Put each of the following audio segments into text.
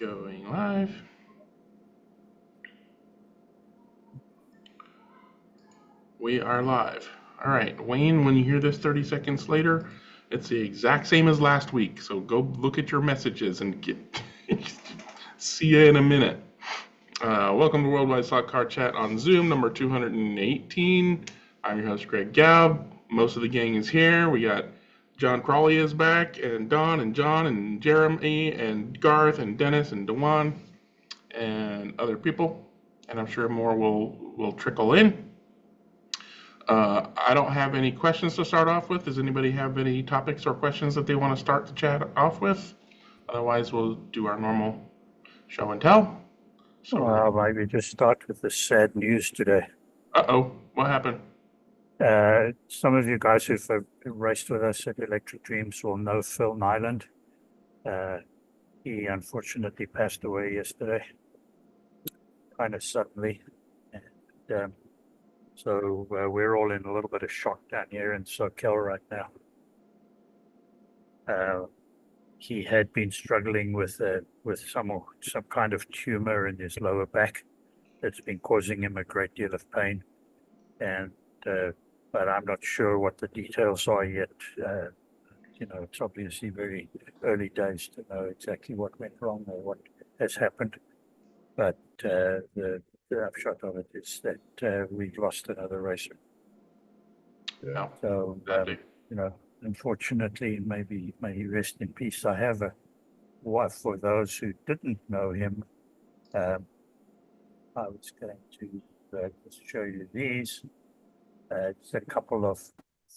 Going live. We are live. All right, Wayne, when you hear this 30 seconds later, it's the exact same as last week. So go look at your messages and get see you in a minute. Welcome to Worldwide Slot Car Chat on Zoom, number 218. I'm your host, Greg Gaub. Most of the gang is here. We got John Crawley is back, and Don, and John, and Jeremy, and Garth, and Dennis, and Dewan, and other people. And I'm sure more will trickle in. I don't have any questions to start off with. Does anybody have any topics or questions that they want to start the chat off with? Otherwise, we'll do our normal show and tell. So, maybe just start with the sad news today. Uh-oh, what happened? Some of you guys who've raced with us at Electric Dreams will know Phil Nyland. He unfortunately passed away yesterday, kind of suddenly. And so we're all in a little bit of shock down here in SoCal right now. He had been struggling with some kind of tumor in his lower back that's been causing him a great deal of pain, and but I'm not sure what the details are yet. It's obviously very early days to know exactly what went wrong or what has happened. But the upshot of it is that we've lost another racer. Yeah. So unfortunately, may he rest in peace. I have a wife. For those who didn't know him, I was going to just show you these. It's a couple of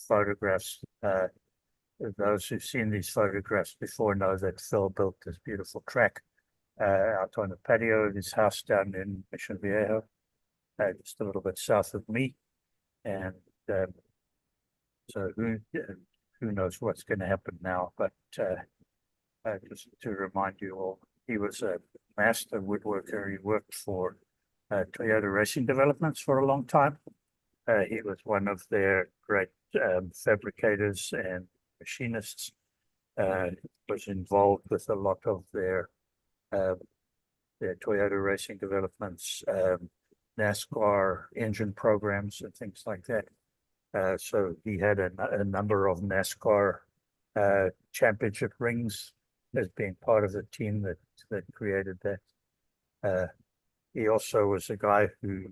photographs. Those who've seen these photographs before know that Phil built this beautiful track out on the patio of his house down in Mission Viejo, just a little bit south of me. And so who knows what's going to happen now? But just to remind you all, he was a master woodworker. He worked for Toyota Racing Developments for a long time. He was one of their great fabricators and machinists. Was involved with a lot of their Toyota Racing Developments, NASCAR engine programs and things like that. So he had a number of NASCAR championship rings as being part of the team that created that. He also was a guy who,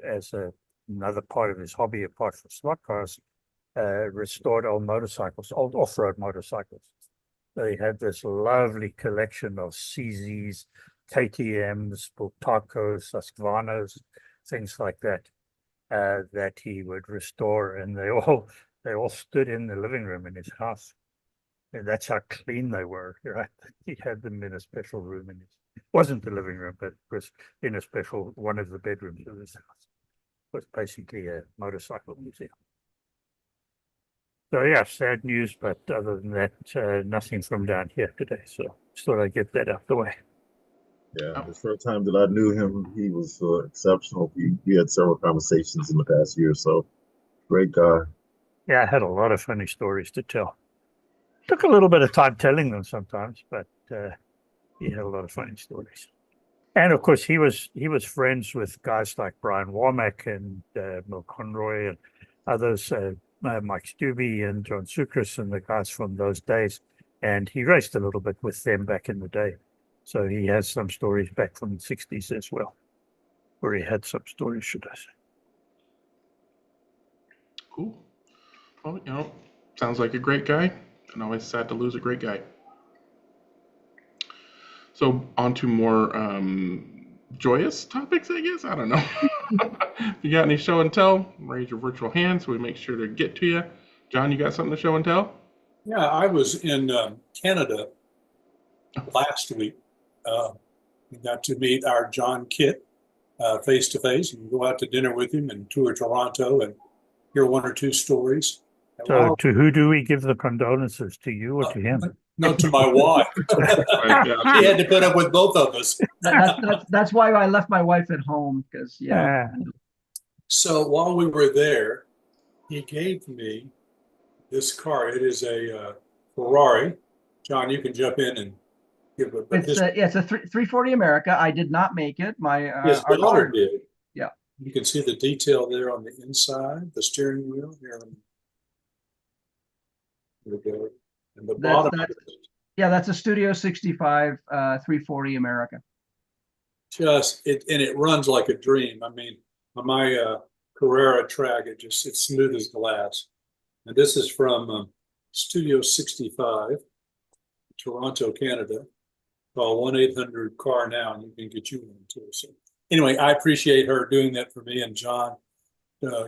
as another part of his hobby, apart from slot cars, restored old off-road motorcycles. So he had this lovely collection of CZs, KTMs, Bultacos, Husqvarnas, things like that, that he would restore, and they all stood in the living room in his house. And that's how clean they were, right? He had them in a special room it wasn't the living room, but it was in a special one of the bedrooms of his house. It was basically a motorcycle museum. So yeah, sad news, but other than that, nothing from down here today. So just thought I'd get that out the way. Yeah, the first time that I knew him, he was exceptional. We had several conversations in the past year or so. Great guy. Yeah, I had a lot of funny stories to tell. Took a little bit of time telling them sometimes, but he had a lot of funny stories. And of course, he was friends with guys like Brian Womack and Mil Conroy and others, Mike Stubbe and John Sucres and the guys from those days. And he raced a little bit with them back in the day. So he has some stories back from the 60s as well, or he had some stories, should I say. Cool. Well, sounds like a great guy, and always sad to lose a great guy. So on to more joyous topics, I guess. I don't know. If you got any show and tell, raise your virtual hand so we make sure to get to you. John, you got something to show and tell? Yeah, I was in Canada last week. We got to meet our John Kitt face to face and go out to dinner with him and tour Toronto and hear one or two stories. So to who do we give the condolences? To you or to him? No, to my wife. She had to put up with both of us. That's why I left my wife at home, because So while we were there, he gave me this car. It is a Ferrari. John, you can jump in and Yeah, but It's a, yeah, it's a 340 America. I did not make it. My his our daughter daughter. did. Yeah. You can see the detail there on the inside, the steering wheel here. There we go. And the That's bottom that. Yeah, that's a Studio 65 340 America. and it runs like a dream. I mean, on my Carrera track, it's smooth as glass. And this is from Studio 65, Toronto, Canada. Call 1-800-CAR now, and you can get you one too. So anyway, I appreciate her doing that for me and John,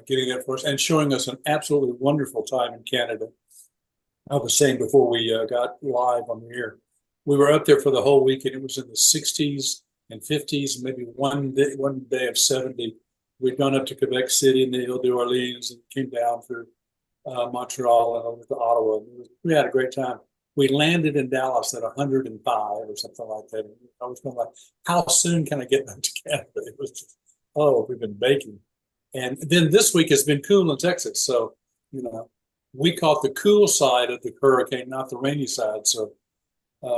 getting that for us and showing us an absolutely wonderful time in Canada. I was saying before we got live on the air, we were up there for the whole week, and it was in the 60s and 50s, maybe one day of 70. We'd gone up to Quebec City and the Ile d'Orleans and came down through Montreal and over to Ottawa. We had a great time. We landed in Dallas at 105 or something like that. I was going like, how soon can I get back to Canada? It was just, oh, we've been baking. And then this week has been cool in Texas. So, you know, we caught the cool side of the hurricane, not the rainy side. So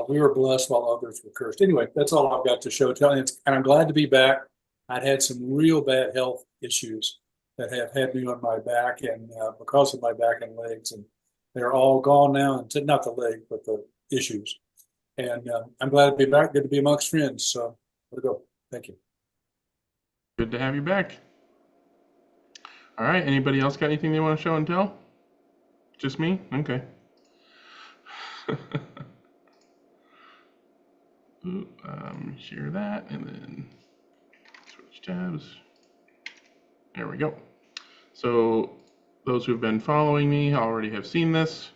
we were blessed while others were cursed. Anyway, that's all I've got to show. And I'm glad to be back. I'd had some real bad health issues that have had me on my back and because of my back and legs. And they're all gone now. And not the leg, but the issues. And I'm glad to be back. Good to be amongst friends. So there we go. Thank you. Good to have you back. All right. Anybody else got anything they want to show and tell? Just me? Okay. Share that and then switch tabs. There we go. So those who've been following me already have seen this.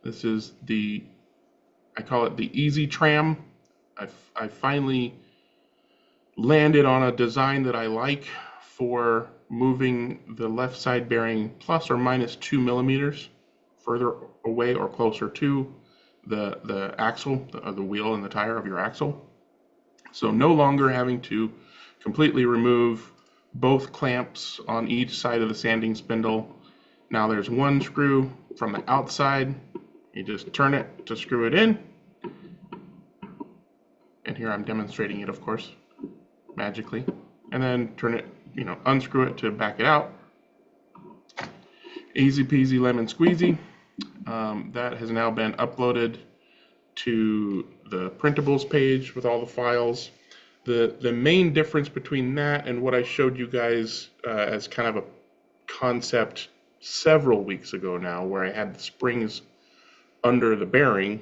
This is I call it the easy tram. I finally landed on a design that I like for moving the left side bearing plus or minus 2 millimeters further away or closer to the axle, the wheel and the tire of your axle. So no longer having to completely remove both clamps on each side of the sanding spindle. Now there's one screw from the outside. You just turn it to screw it in. And here I'm demonstrating it, of course, magically. And then turn it, unscrew it to back it out. Easy peasy lemon squeezy. That has now been uploaded to the printables page with all the files. The main difference between that and what I showed you guys as kind of a concept several weeks ago now, where I had the springs under the bearing,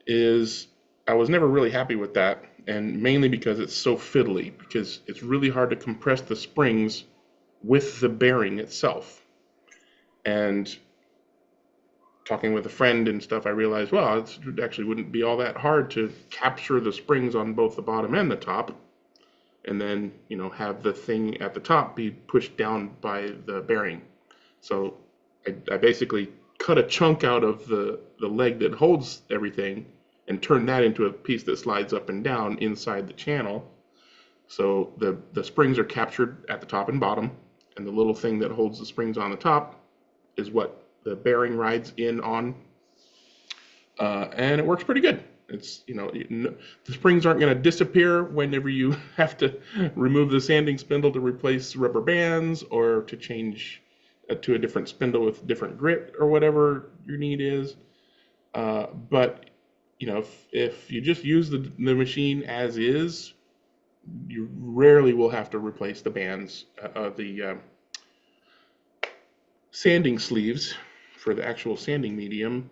is I was never really happy with that, and mainly because it's so fiddly, because it's really hard to compress the springs with the bearing itself. And talking with a friend and stuff, I realized, well, it actually wouldn't be all that hard to capture the springs on both the bottom and the top, and then, have the thing at the top be pushed down by the bearing. So I basically cut a chunk out of the leg that holds everything and turn that into a piece that slides up and down inside the channel. So the springs are captured at the top and bottom, and the little thing that holds the springs on the top is what the bearing rides in on, and it works pretty good. It's, the springs aren't going to disappear whenever you have to remove the sanding spindle to replace rubber bands or to change to a different spindle with different grit or whatever your need is. But, if you just use the machine as is, you rarely will have to replace the bands, the sanding sleeves for the actual sanding medium.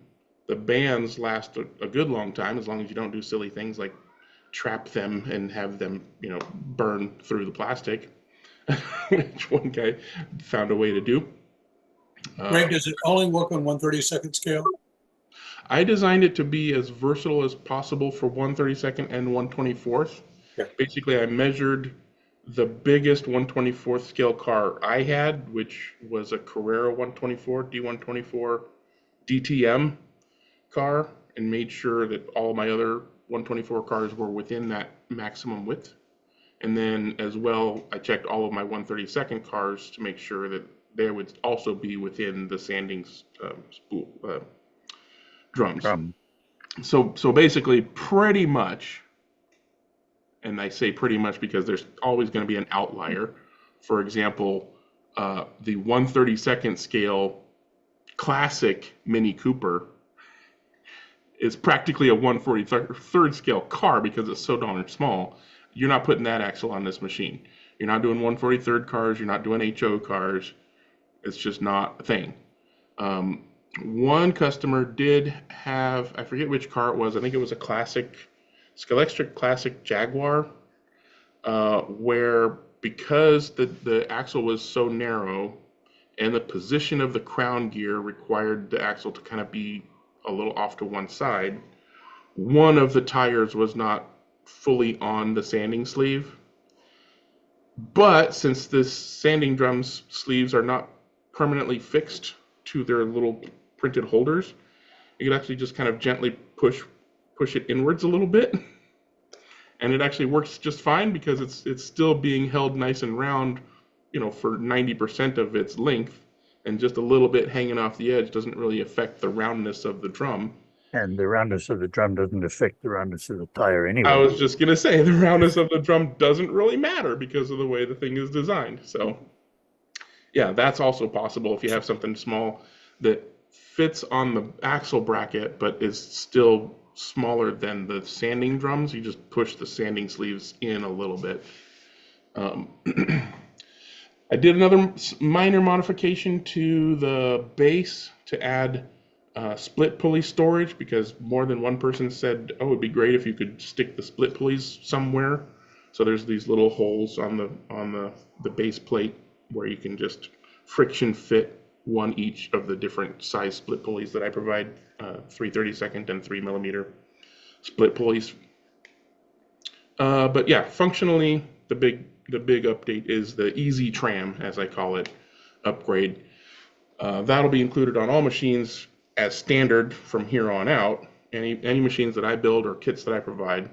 The bands last a good long time, as long as you don't do silly things like trap them and have them, burn through the plastic, which one guy found a way to do. Greg, does it only work on 1/32 scale? I designed it to be as versatile as possible for 1/32 and 1/24. Okay. Basically, I measured the biggest 1/24 scale car I had, which was a Carrera 124, D124 DTM car, and made sure that all my other 124 cars were within that maximum width. And then as well, I checked all of my 1/32 cars to make sure that they would also be within the sanding spool drums. So basically, pretty much, and I say pretty much because there's always going to be an outlier. For example, the 1/32nd scale classic Mini Cooper is practically a 1/43rd scale car because it's so darn small. You're not putting that axle on this machine. You're not doing 1/43rd cars. You're not doing HO cars. It's just not a thing. One customer did have, I forget which car it was. I think it was a classic, Scalextric classic Jaguar, where because the axle was so narrow and the position of the crown gear required the axle to kind of be a little off to one side, one of the tires was not fully on the sanding sleeve. But since the sanding drums sleeves are not permanently fixed to their little printed holders, you could actually just kind of gently push it inwards a little bit, and it actually works just fine because it's still being held nice and round, for 90% of its length, and just a little bit hanging off the edge doesn't really affect the roundness of the drum. And the roundness of the drum doesn't affect the roundness of the tire anyway. I was just gonna say the roundness of the drum doesn't really matter because of the way the thing is designed. So yeah, that's also possible if you have something small that fits on the axle bracket but is still smaller than the sanding drums. You just push the sanding sleeves in a little bit. I did another minor modification to the base to add split pulley storage because more than one person said, oh, it'd be great if you could stick the split pulleys somewhere. So there's these little holes on the base plate where you can just friction fit one each of the different size split pulleys that I provide, 3/32 and 3mm split pulleys. But yeah, functionally, the big update is the easy tram, as I call it, upgrade. That'll be included on all machines as standard from here on out. Any machines that I build or kits that I provide,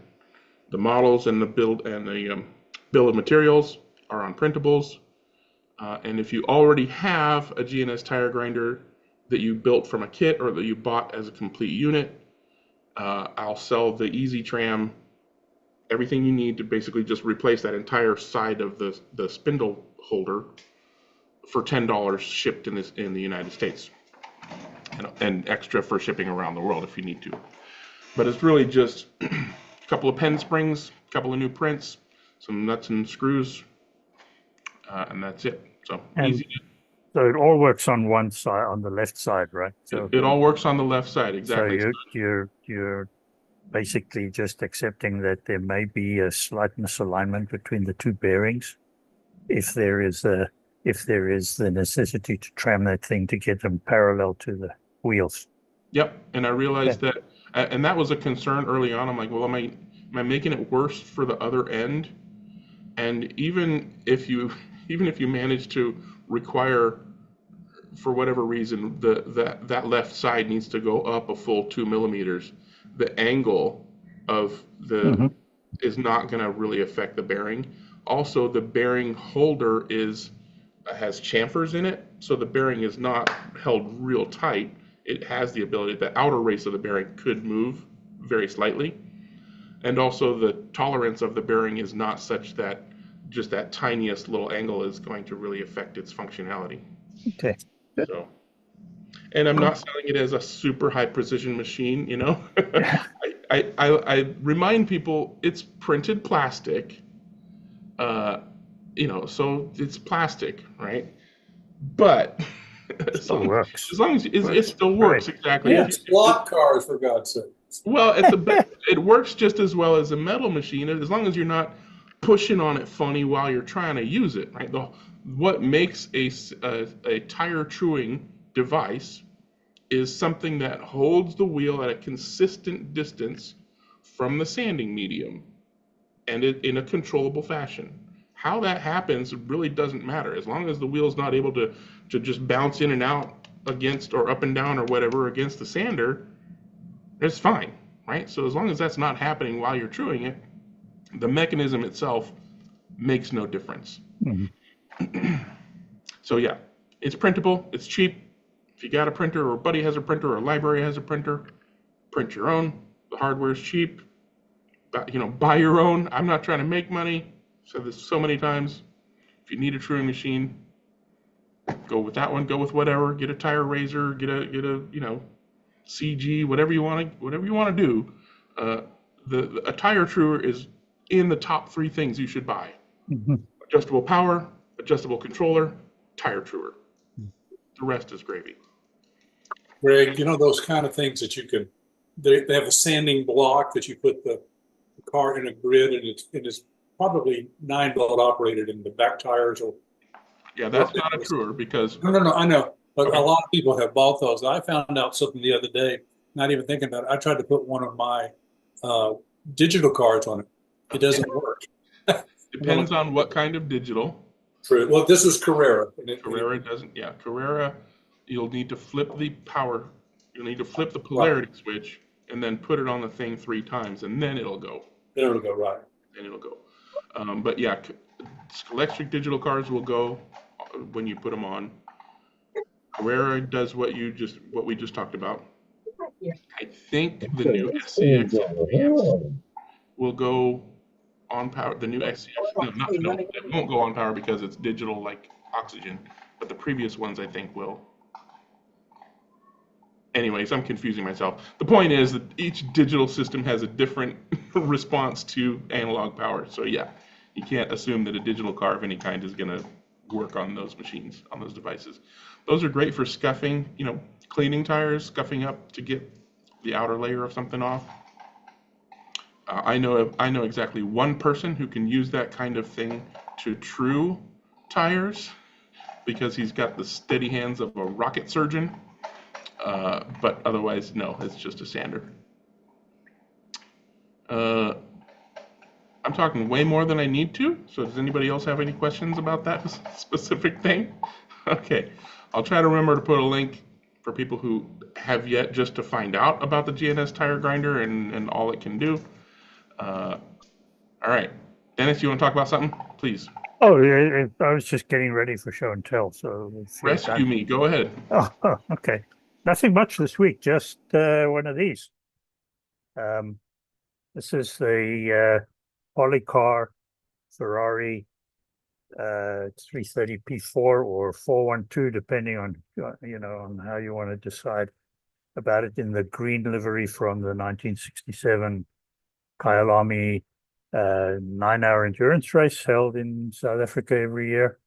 the models and the bill of materials are on printables. And if you already have a G&S Tire Grinder that you built from a kit or that you bought as a complete unit, I'll sell the Easy Tram, everything you need to basically just replace that entire side of the spindle holder for $10 shipped in the United States, and extra for shipping around the world if you need to. But it's really just a couple of pen springs, a couple of new prints, some nuts and screws, and that's it. So easy. So it all works on one side, on the left side, right? So it all works on the left side, exactly. So you're basically just accepting that there may be a slight misalignment between the two bearings, if there is the necessity to tram that thing to get them parallel to the wheels. Yep, and I realized that, and that was a concern early on. I'm like, well, am I making it worse for the other end? And even if you manage to require, for whatever reason, that left side needs to go up a full 2mm, the angle of is not going to really affect the bearing. Also, the bearing holder has chamfers in it, so the bearing is not held real tight. It has the ability, the outer race of the bearing could move very slightly. And also the tolerance of the bearing is not such that just that tiniest little angle is going to really affect its functionality. Okay. So, and I'm not selling it as a super high precision machine, I remind people it's printed plastic, so it's plastic, right? But it still works. As long as it still works, right. Exactly. Yeah, it's block cars, for God's sake. Well, it works just as well as a metal machine, as long as you're not pushing on it funny while you're trying to use it, right? What makes a tire truing device is something that holds the wheel at a consistent distance from the sanding medium, and in a controllable fashion. How that happens really doesn't matter, as long as the wheel's not able to just bounce in and out against, or up and down or whatever against the sander, it's fine, right? So as long as that's not happening while you're truing it, the mechanism itself makes no difference. So yeah, it's printable, it's cheap. If you got a printer, or a buddy has a printer, or a library has a printer, print your own. The hardware's cheap. Buy your own. I'm not trying to make money. Said this so many times. If you need a truing machine, go with that one. Go with whatever. Get a tire razor. Get a CG. Whatever you want to do. A tire truer is in the top 3 things you should buy. Adjustable power, adjustable controller, tire truer. The rest is gravy. Greg, those kind of things that you can, they have a sanding block that you put the car in a grid, and it's probably 9-volt operated, and the back tires will. Yeah, that's not a truer because. No, I know. But Okay. A lot of people have bought those. I found out something the other day, not even thinking about it. I tried to put one of my digital cards on it. It doesn't work. Depends on what kind of digital. True. Well, this was Carrera. Carrera doesn't. Yeah, Carrera, you'll need to flip the power. You'll need to flip the polarity switch and then put it on the thing 3 times, and then it'll go. Then it'll go, right. Then it'll go. But yeah, Scalextric digital cards will go when you put them on. Carrera does what we just talked about. I think the new SCX will go on power. The new SCX, it won't go on power because it's digital like oxygen, but the previous ones I think will. Anyways, I'm confusing myself. The point is that each digital system has a different response to analog power. So yeah, you can't assume that a digital car of any kind is going to work on those machines, on those devices. Those are great for scuffing, cleaning tires, scuffing up to get the outer layer of something off. I know exactly one person who can use that kind of thing to true tires because he's got the steady hands of a rocket surgeon. But otherwise, no, it's just a sander. I'm talking way more than I need to. So does anybody else have any questions about that specific thing? Okay, I'll try to remember to put a link for people who have yet just to find out about the G&S Tire Grinder and all it can do. All right, Dennis, you want to talk about something, please? Oh, yeah, I was just getting ready for show and tell. So rescue me. Go ahead. Oh, okay. Nothing much this week. Just one of these. This is the Polycar Ferrari 330 P4 or 412, depending on on how you want to decide about it, in the green livery from the 1967 Kyalami 9-hour endurance race held in South Africa every year.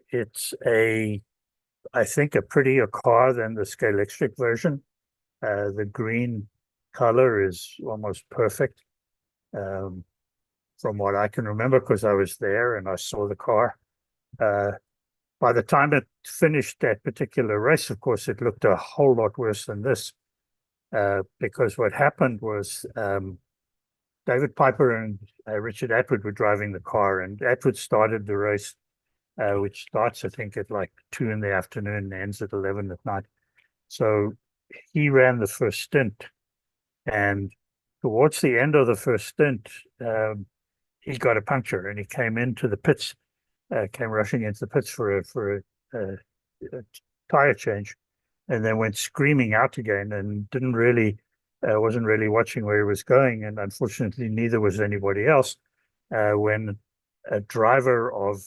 It's I think a prettier car than the Scalextric version. The green color is almost perfect. From what I can remember, because I was there and I saw the car. By the time it finished that particular race, of course, it looked a whole lot worse than this. Because what happened was David Piper and Richard Atwood were driving the car, and Atwood started the race, which starts, I think, at like 2 in the afternoon and ends at 11 at night. So he ran the first stint, and towards the end of the first stint, he got a puncture, and he came into the pits, came rushing into the pits for a tire change, and then went screaming out again, and wasn't really watching where he was going, and unfortunately neither was anybody else. When a driver of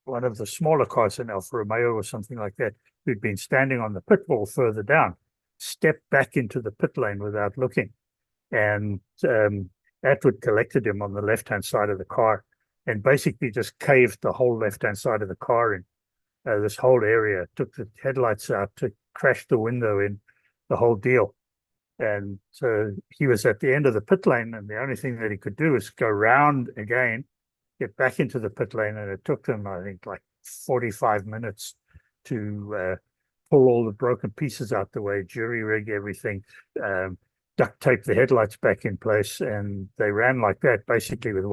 one of the smaller cars, in Alfa Romeo or something like that, who'd been standing on the pit wall further down, stepped back into the pit lane without looking, and Atwood collected him on the left-hand side of the car and basically just caved the whole left-hand side of the car in. This whole area, took the headlights out, crashed the window in, the whole deal. And so he was at the end of the pit lane, and the only thing that he could do was go round again, get back into the pit lane, and it took them, I think, like 45 minutes to pull all the broken pieces out the way, jury rig everything, duct tape the headlights back in place, and they ran like that, basically with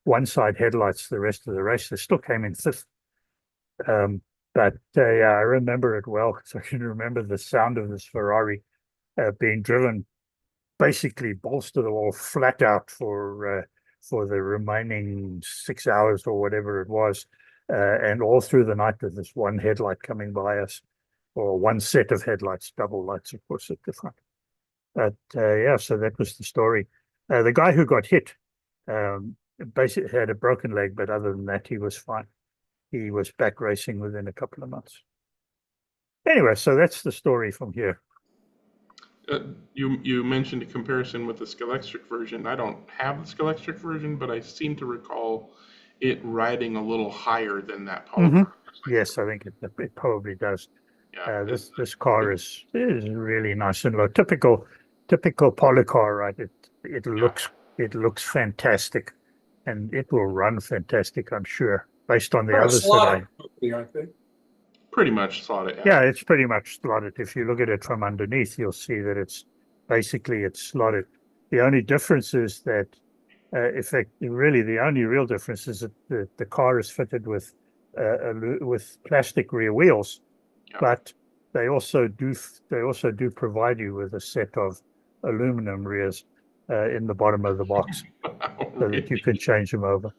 one side headlights the rest of the race. They still came in 5th. But yeah, I remember it well, because I can remember the sound of this Ferrari being driven basically balls to the wall, flat out for the remaining 6 hours or whatever it was, and all through the night with this one headlight coming by us. or one set of headlights, double lights, of course, at the front. But yeah, so that was the story. The guy who got hit basically had a broken leg, but other than that, he was fine. He was back racing within a couple of months. Anyway, so that's the story from here. You mentioned a comparison with the Scalextric version. I don't have the Scalextric version, but I seem to recall it riding a little higher than that polycar. Yes, I think it probably does. Yeah, This car is really nice and low. Typical polycar, right? It looks fantastic, and it will run fantastic, I'm sure, based on the They're a others that slotted company, aren't they? pretty much slotted. Yeah, it's pretty much slotted. If you look at it from underneath, you'll see that it's slotted. The only difference is that, really, the only real difference is that the car is fitted with plastic rear wheels, Yeah. but they also do provide you with a set of aluminum rears in the bottom of the box, so that you can change them over.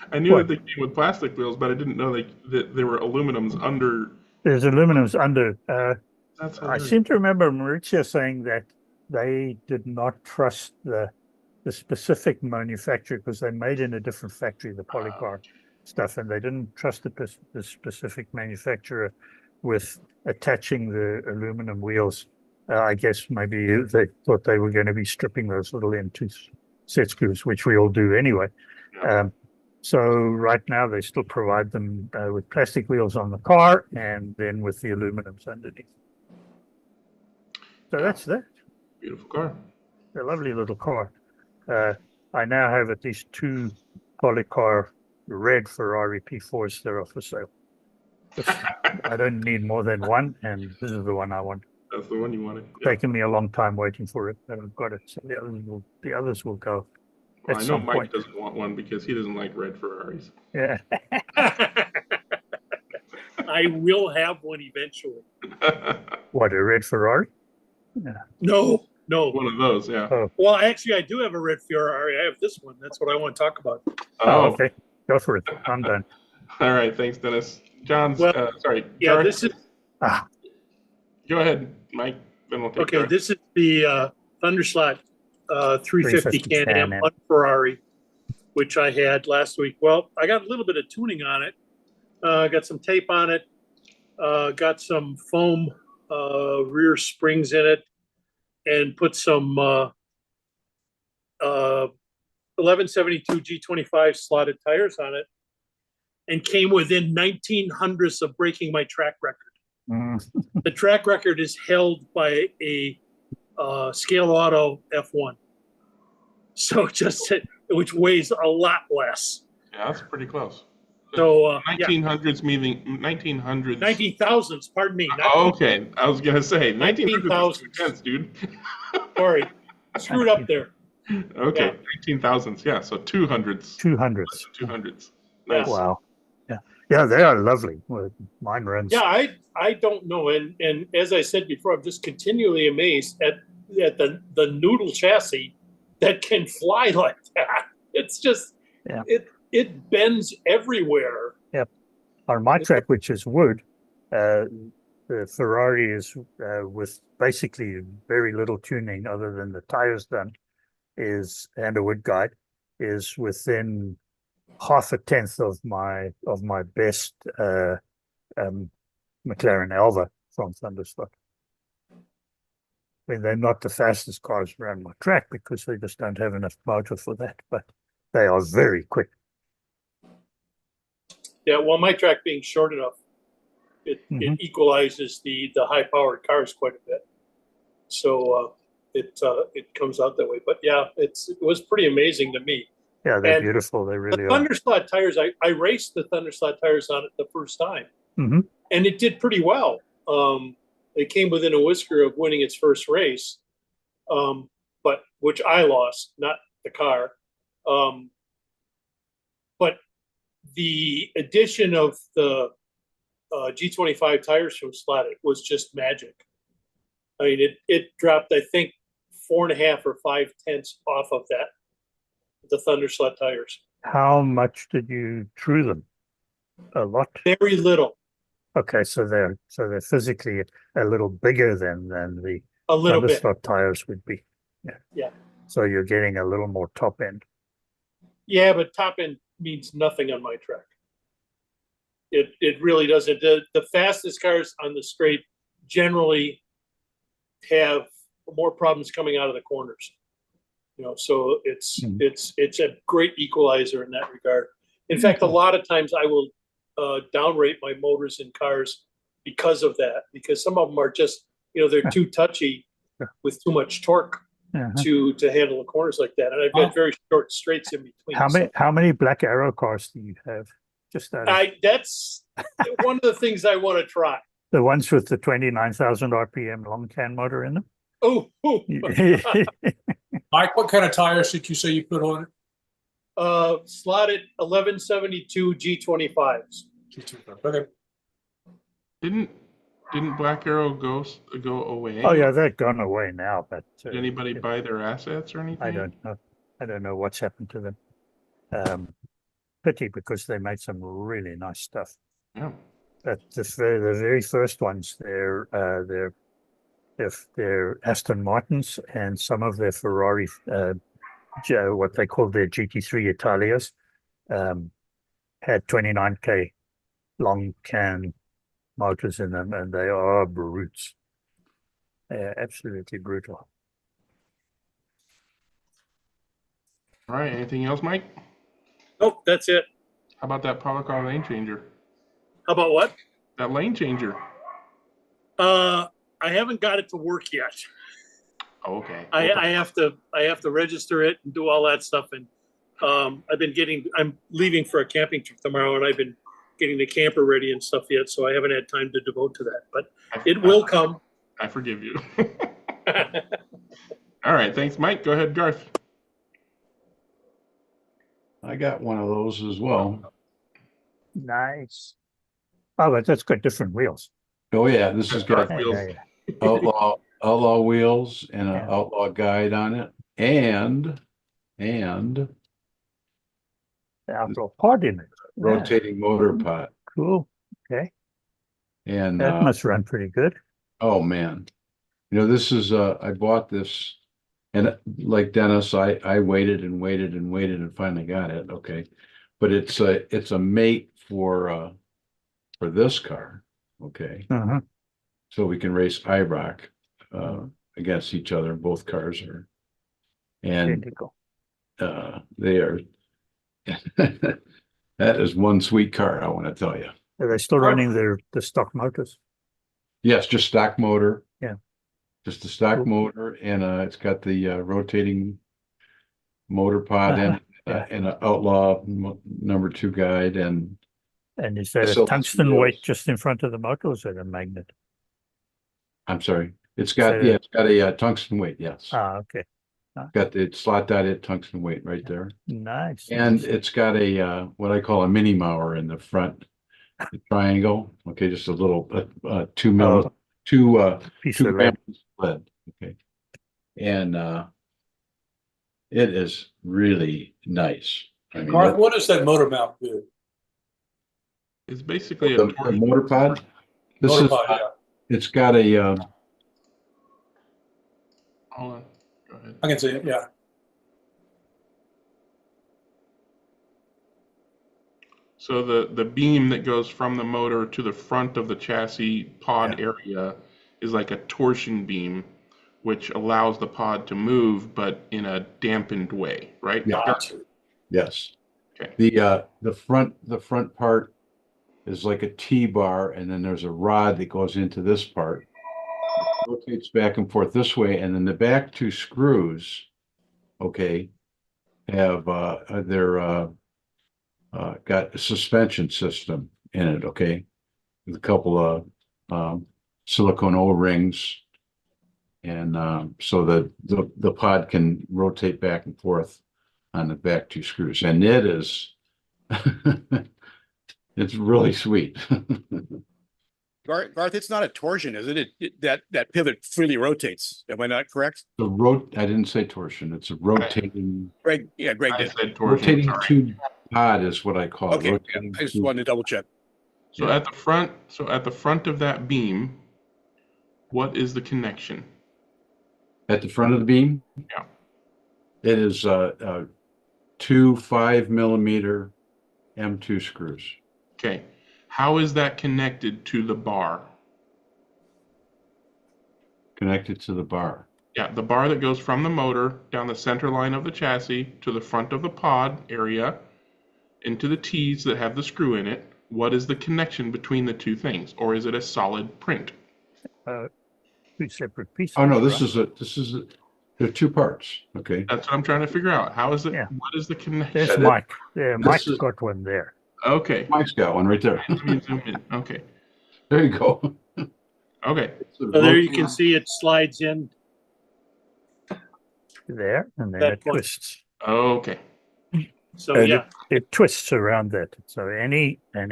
I knew What? that they came with plastic wheels, but I didn't know that there were aluminums under. There's aluminums under. That's I hilarious. seem to remember Maurizio saying that they did not trust the specific manufacturer because they made in a different factory the polycar stuff, and they didn't trust the specific manufacturer with attaching the aluminum wheels. I guess maybe they thought they were going to be stripping those little end-tooth set screws, which we all do anyway. Yeah. So right now they still provide them with plastic wheels on the car and then with the aluminums underneath. So that's that. Beautiful car. A lovely little car. I now have at least 2 polycar red Ferrari P4s that are for sale. I don't need more than one, and this is the one I want. That's the one you wanted. Yeah. Taken me a long time waiting for it, but I've got it. So the others will go. Well, at I know some Mike point. doesn't want one because he doesn't like red Ferraris. Yeah. I will have one eventually. What, a red Ferrari? No. One of those, yeah. Oh. Well, actually, I do have a red Ferrari. I have this one. That's what I want to talk about. Oh, okay. Go for it. I'm done. All right, thanks, Dennis. John's. Well, sorry. Yeah, Garth, this is Go ahead, Mike. Then we'll take. okay. Garth. This is the Thunderslot 350 Can-Am Can-Am. on Ferrari, which I had last week. Well, I got a little bit of tuning on it. Got some tape on it. Got some foam rear springs in it, and put some 1172 G25 slotted tires on it, and came within 1900ths of breaking my track record. The track record is held by a Scale Auto F1. So which weighs a lot less. Yeah, that's pretty close. So 1900s meaning 1900s. 19,000s, pardon me. Oh, okay, I was gonna say 1900s. 19,000s. Dude. Sorry, screwed up there. Okay, Yeah. 19,000s. Yeah, so 200s. 200s. 200s. Yeah. Nice. Wow. Yeah, they are lovely. Well, mine runs. Yeah, I don't know, and as I said before, I'm just continually amazed at the noodle chassis that can fly like that. It's just it bends everywhere. Yep. On my track, which is wood, the Ferrari is with basically very little tuning other than the tires done, and a wood guide, is within half a tenth of my best McLaren Alva from Thunderslot. I mean, they're not the fastest cars around my track because they just don't have enough motor for that, but they are very quick. Yeah, well, my track being short enough, it equalizes the high-powered cars quite a bit. So it comes out that way. But yeah, it was pretty amazing to me. Yeah, they're And beautiful. They really The are. Thunderslot tires, I raced the Thunderslot tires on it the first time, Mhm. and it did pretty well. It came within a whisker of winning its first race, but which I lost, not the car. But the addition of the G25 tires from Slotted was just magic. I mean, it dropped, I think, 4.5 or 5 tenths off of that, the Thunderslot tires. How much did you true them? A lot? Very little. Okay, so they're physically a little bigger than the A little bit. Thunderslot tires would be. Yeah. Yeah. So you're getting a little more top end. Yeah, but top end means nothing on my track. It really doesn't. The fastest cars on the straight generally have more problems coming out of the corners. So it's a great equalizer in that regard. In fact, a lot of times I will downrate my motors in cars because of that, because some of them are just, they're too touchy with too much torque to handle the corners like that. And I've got very short straights in between. How many Black Arrow cars do you have? Just that's one of the things I want to try. The ones with the 29,000 RPM long can motor in them? Oh. Mike, what kind of tires did you say you put on it? Slotted 1172 G25s. Okay. Didn't Black Arrow go away? Oh yeah, they're gone away now. But did anybody buy their assets or anything? I don't know. I don't know what's happened to them. Pity, because they made some really nice stuff. Yeah. But the very first ones, they're Aston Martins and some of their Ferrari, what they call their GT3 Italias, had 29K long can motors in them, and they are brutes. They're absolutely brutal. All right. Anything else, Mike? Nope, that's it. How about that power car lane changer? How about what? That lane changer. I haven't got it to work yet. Oh, okay. I have to register it and do all that stuff. And I'm leaving for a camping trip tomorrow, and I've been getting the camper ready and stuff yet, so I haven't had time to devote to that. But it will come. I forgive you. All right. Thanks, Mike. Go ahead, Garth. I got one of those as well. Nice. Oh, but that's got different wheels. Oh yeah, this has got Wheels. outlaw wheels and an outlaw guide on it, and The outlaw pod in it. rotating motor pot. Cool. Okay. And That must run pretty good. oh man, this is I bought this, and like Dennis, I waited and waited and waited and finally got it. Okay, but it's a mate for this car. Okay, so we can race IROC against each other. Both cars are, and Identical. they are. That is one sweet car, I want to tell you. Are they still running the stock motors? Yes, just stock motor. Yeah. Just a stock motor, and it's got the rotating motor pod and an outlaw #2 guide, and is that a tungsten weight just in front of the motor, or is it a magnet? I'm sorry, it's got a tungsten weight. Yes. Okay. Got the slot-dotted tungsten weight right there. Nice. And it's got a what I call a mini mower in the front triangle. Okay, just a little 2 gram sled. Okay, and it is really nice. I mean, Garth, what does that motor mount do? It's basically the motor pod. It's got a. Hold on. Go ahead. I can see it. Yeah. So the beam that goes from the motor to the front of the chassis pod area is like a torsion beam, which allows the pod to move, but in a dampened way, right? Yeah. Yes. Okay. The front part is like a T-bar, and then there's a rod that goes into this part. It rotates back and forth this way, and then the back 2 screws, okay, have they're got a suspension system in it, okay, with a couple of silicone O-rings, and so that the pod can rotate back and forth on the back 2 screws, and it is it's really sweet. Garth, it's not a torsion, is it? That pivot freely rotates. Am I not correct? I didn't say torsion. It's a rotating. Greg I did. said torsion. Rotating Sorry. tube pod is what I call it. Okay, I just wanted to double check. So at the front of that beam, what is the connection? At the front of the beam? Yeah. It is two 5 mm M2 screws. Okay. How is that connected to the bar? Connected to the bar. Yeah, the bar that goes from the motor down the center line of the chassis to the front of the pod area into the T's that have the screw in it. What is the connection between the two things? Or is it a solid print? Two separate pieces. Oh no, right? there are two parts. Okay. That's what I'm trying to figure out. How is it? Yeah. What is the connection? There's Mike. Yeah, Mike's got one there. Okay. Mike's got one right there. Let me zoom in. Okay. There you go. Okay. So there you can see it slides in. There, and then That it point. twists. Okay. So And yeah, it twists around that. So any Now I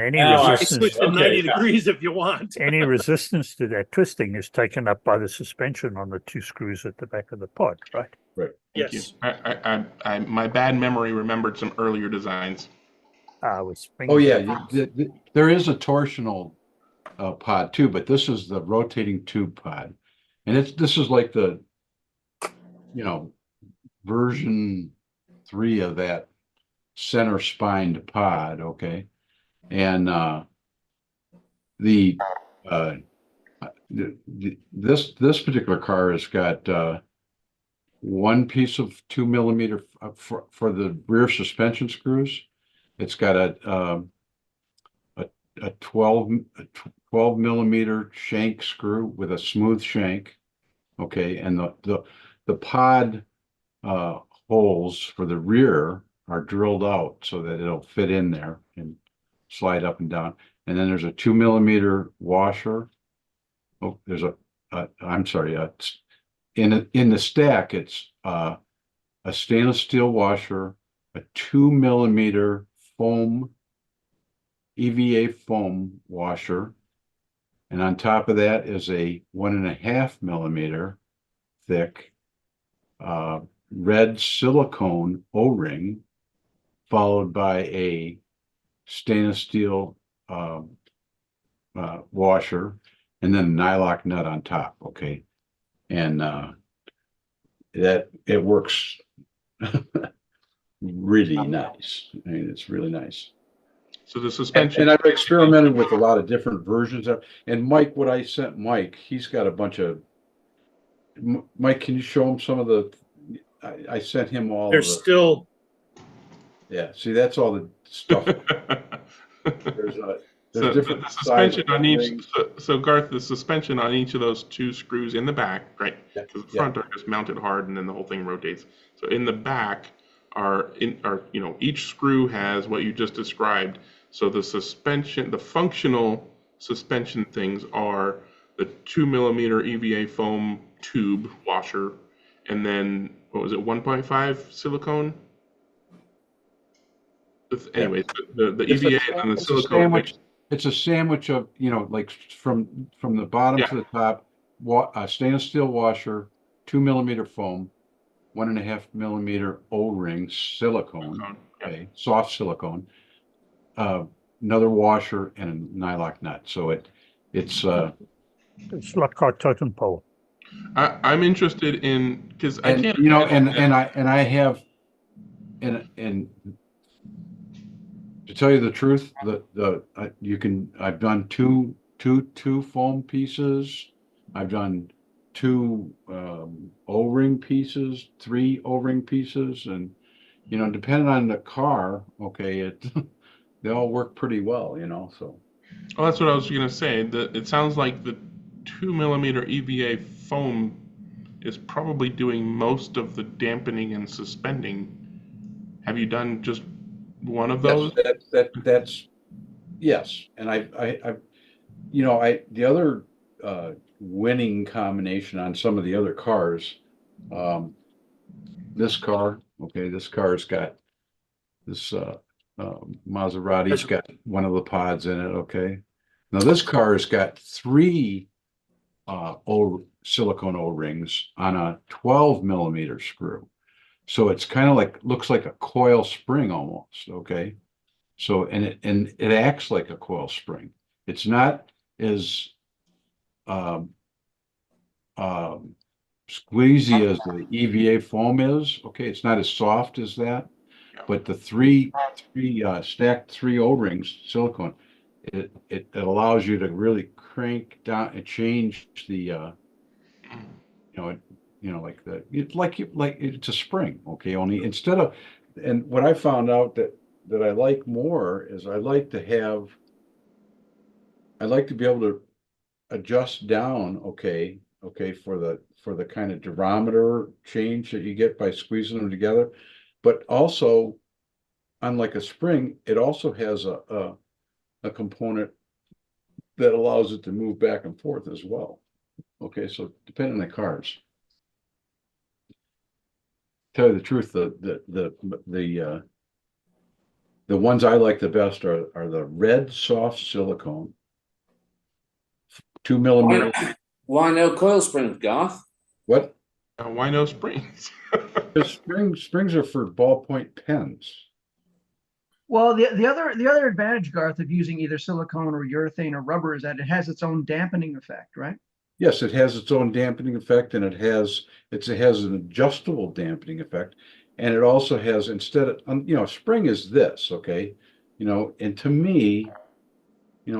you resistance, switch to Okay. 90 degrees if you want. any resistance to that twisting is taken up by the suspension on the two screws at the back of the pod, right? Thank Yes. you. My bad memory remembered some earlier designs. Oh yeah, there is a torsional pod too, but this is the rotating tube pod, and this is like the, version 3 of that center spined pod. Okay, and this particular car has got one piece of 2 mm for the rear suspension screws. It's got a 12 mm shank screw with a smooth shank. Okay, and the pod holes for the rear are drilled out so that it'll fit in there and slide up and down. And then there's a 2 mm washer. Oh, there's I'm sorry, in the stack, it's a stainless steel washer, a 2 mm foam, EVA foam washer, and on top of that is a 1.5 mm thick red silicone O-ring, followed by a stainless steel washer, and then a nylock nut on top. Okay, and that it works really nice. I mean, it's really nice. So the suspension. And I've experimented with a lot of different versions of. And Mike, what I sent Mike, he's got a bunch of. Mike, can you show him some of the? I sent him all. There's still. Yeah, see, that's all the stuff. There's So different the suspension on each. rings. So Garth, the suspension on each of those two screws in the back, right? Yeah, Because the front are just mounted hard, and then the whole thing rotates. So in the back are each screw has what you just described. So the suspension, the functional suspension things are the 2 mm EVA foam tube washer, and then what was it, 1.5 silicone? Anyways, the EVA and the silicone. It's a sandwich of, like from the bottom to the top, stainless steel washer, 2 mm foam, 1.5 mm O-ring silicone, okay, soft silicone, another washer, and a nylock nut. So it's slot car totem pole. I'm interested in, because I can't. I have, and to tell you the truth, I've done two foam pieces. I've done 2 O-ring pieces, 3 O-ring pieces, and depending on the car, okay, they all work pretty well, so. Oh, that's what I was going to say. It sounds like the 2 mm EVA foam is probably doing most of the dampening and suspending. Have you done just one of those? That's yes. And the other winning combination on some of the other cars, this car's got this Maserati's got one of the pods in it. Okay, now this car has got 3 silicone O-rings on a 12 mm screw. So it's kind of looks like a coil spring almost. Okay. So, and it acts like a coil spring. It's not as um, squeezy as the EVA foam is. Okay, it's not as soft as that, but the stacked three O-rings silicone, it allows you to really crank down and change the like it's a spring. Okay, only instead of, and what I found out that I like more is I like to be able to adjust down, okay, for the kind of durometer change that you get by squeezing them together. But also, unlike a spring, it also has a component that allows it to move back and forth as well. Okay, so depending on the cars. Tell you the truth, the ones I like the best are the red soft silicone, 2 millimeter. Why no coil springs, Garth? What? Why no springs? The springs are for ballpoint pens. Well, the other advantage, Garth, of using either silicone or urethane or rubber is that it has its own dampening effect, right? Yes, it has its own dampening effect, and it has an adjustable dampening effect, and it also has, instead of spring is this, okay, and to me,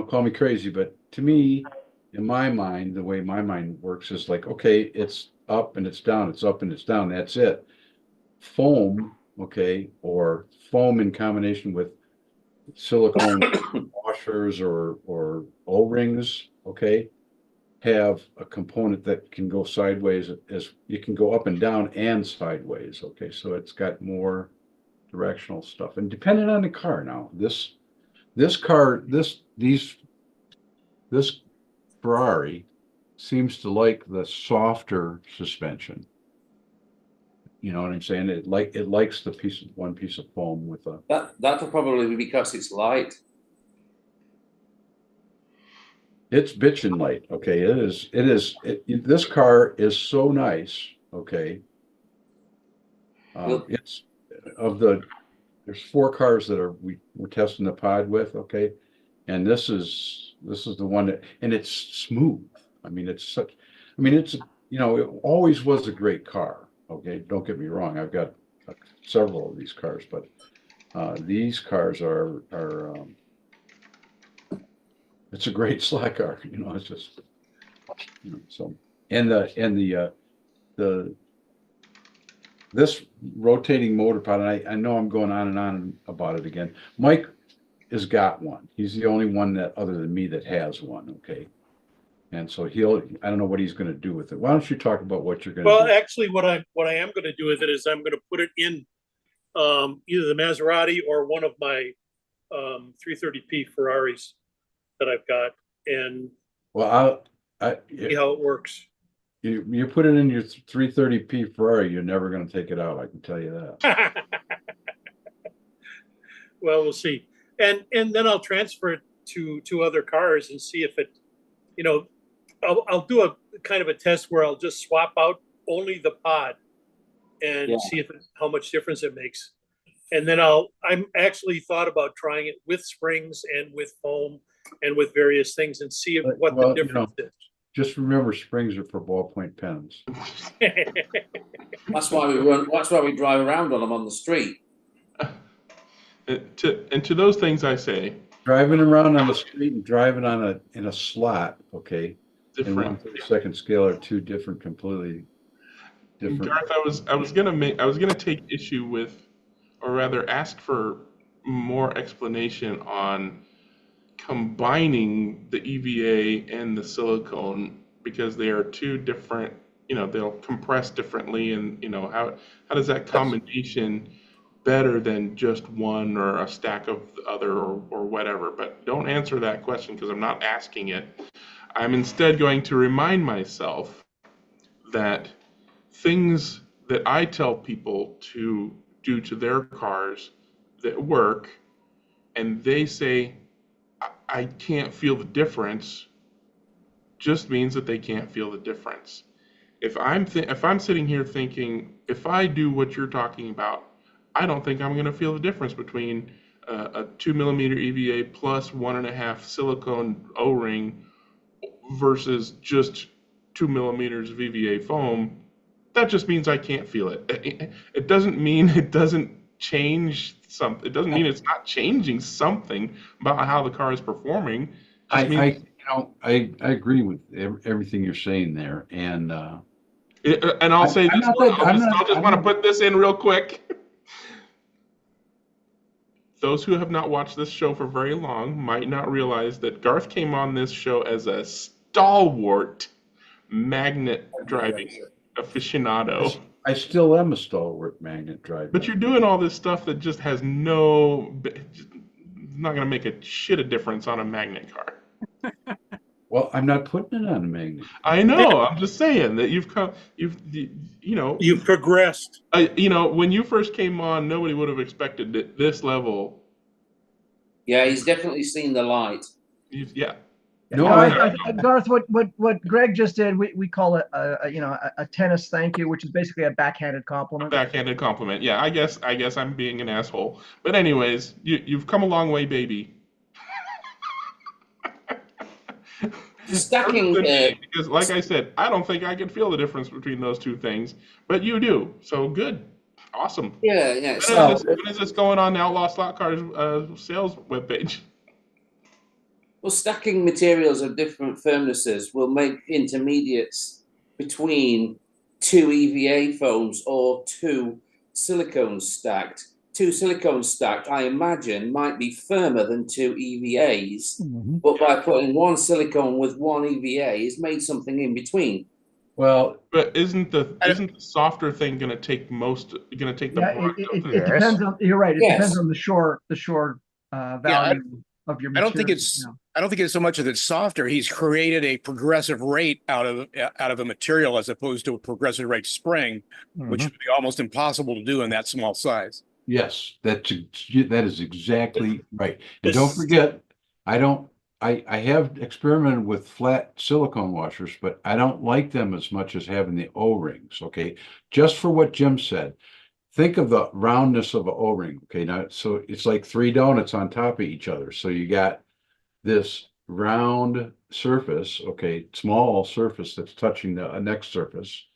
call me crazy, but to me, in my mind, the way my mind works is like, okay, it's up and it's down, it's up and it's down, that's it. Foam, okay, or foam in combination with silicone washers or O-rings, okay, have a component that can go sideways, as you can go up and down and sideways, okay, so it's got more directional stuff. And depending on the car now, this Ferrari seems to like the softer suspension. You know what I'm saying? It likes the one piece of foam with a. That'll probably be because it's light. It's bitchin' light. Okay, it is. This car is so nice. Okay. It's there's 4 cars that we're testing the pod with. Okay, and this is the one that, and it's smooth. I mean, it always was a great car. Okay, don't get me wrong. I've got several of these cars, but these cars are it's a great slot car. It's just so, and this rotating motor pod. And I know I'm going on and on about it again. Mike has got one. He's the only one that, other than me, that has one. Okay. And so I don't know what he's going to do with it. Why don't you talk about what you're going to do? Well, actually, what I am going to do with it is I'm going to put it in either the Maserati or one of my 330p Ferraris that I've got, and see how it works. You put it in your 330p Ferrari, you're never going to take it out. I can tell you that. Well, we'll see, and then I'll transfer it to other cars and see if it, I'll do a kind of a test where I'll just swap out only the pod and see how much difference it makes. And then I'm actually thought about trying it with springs and with foam and with various things and see what the difference is. Just remember, springs are for ballpoint pens. That's why we drive around on them on the street. To those things I say, driving around on the street and driving in a slot, okay, different. And 1/32 scale are two completely different. Garth, I was gonna take issue with, or rather ask for more explanation on combining the EVA and the silicone, because they are two different, they'll compress differently, and how does that combination better than just one or a stack of the other or whatever? But don't answer that question, because I'm not asking it. I'm instead going to remind myself that things that I tell people to do to their cars that work, and they say I can't feel the difference, just means that they can't feel the difference. If I'm sitting here thinking, if I do what you're talking about, I don't think I'm going to feel the difference between a 2 millimeter EVA plus 1.5 silicone O-ring versus just 2 millimeters of EVA foam, that just means I can't feel it. It doesn't mean it doesn't change something. It doesn't mean it's not changing something about how the car is performing. It just means, I agree with everything you're saying there, and I'll say this. I just want to put this in real quick. Those who have not watched this show for very long might not realize that Garth came on this show as a stalwart magnet driving aficionado. I still am a stalwart magnet driver. But you're doing all this stuff that just has not going to make a shit of difference on a magnet car. Well, I'm not putting it on a magnet. I know. I'm just saying that you've progressed. When you first came on, nobody would have expected it this level. Yeah, he's definitely seen the light. Yeah. No, Garth, what Greg just did, we call it a tennis thank you, which is basically a backhanded compliment. Backhanded compliment. Yeah, I guess I'm being an asshole. But anyways, you've come a long way, baby. Stacking because, like I said, I don't think I can feel the difference between those two things, but you do. So good, awesome. Yeah. When is this going on Outlaw Slot Cars sales webpage? Well, stacking materials of different firmnesses will make intermediates between two EVA foams or two silicones stacked. Two silicones stacked, I imagine, might be firmer than two EVAs, but by putting one silicone with one EVA, it's made something in between. Well, but isn't the softer thing going to take the brunt of it? It depends on. You're right. It depends on the shore value of your material. I don't think it's so much that it's softer. He's created a progressive rate out of a material as opposed to a progressive rate spring, which would be almost impossible to do in that small size. Yes, that is exactly right. And don't forget, I have experimented with flat silicone washers, but I don't like them as much as having the O-rings. Okay, just for what Jim said, think of the roundness of an O-ring. Okay, now so it's like 3 donuts on top of each other. So you got this round surface, okay, small surface that's touching the next surface,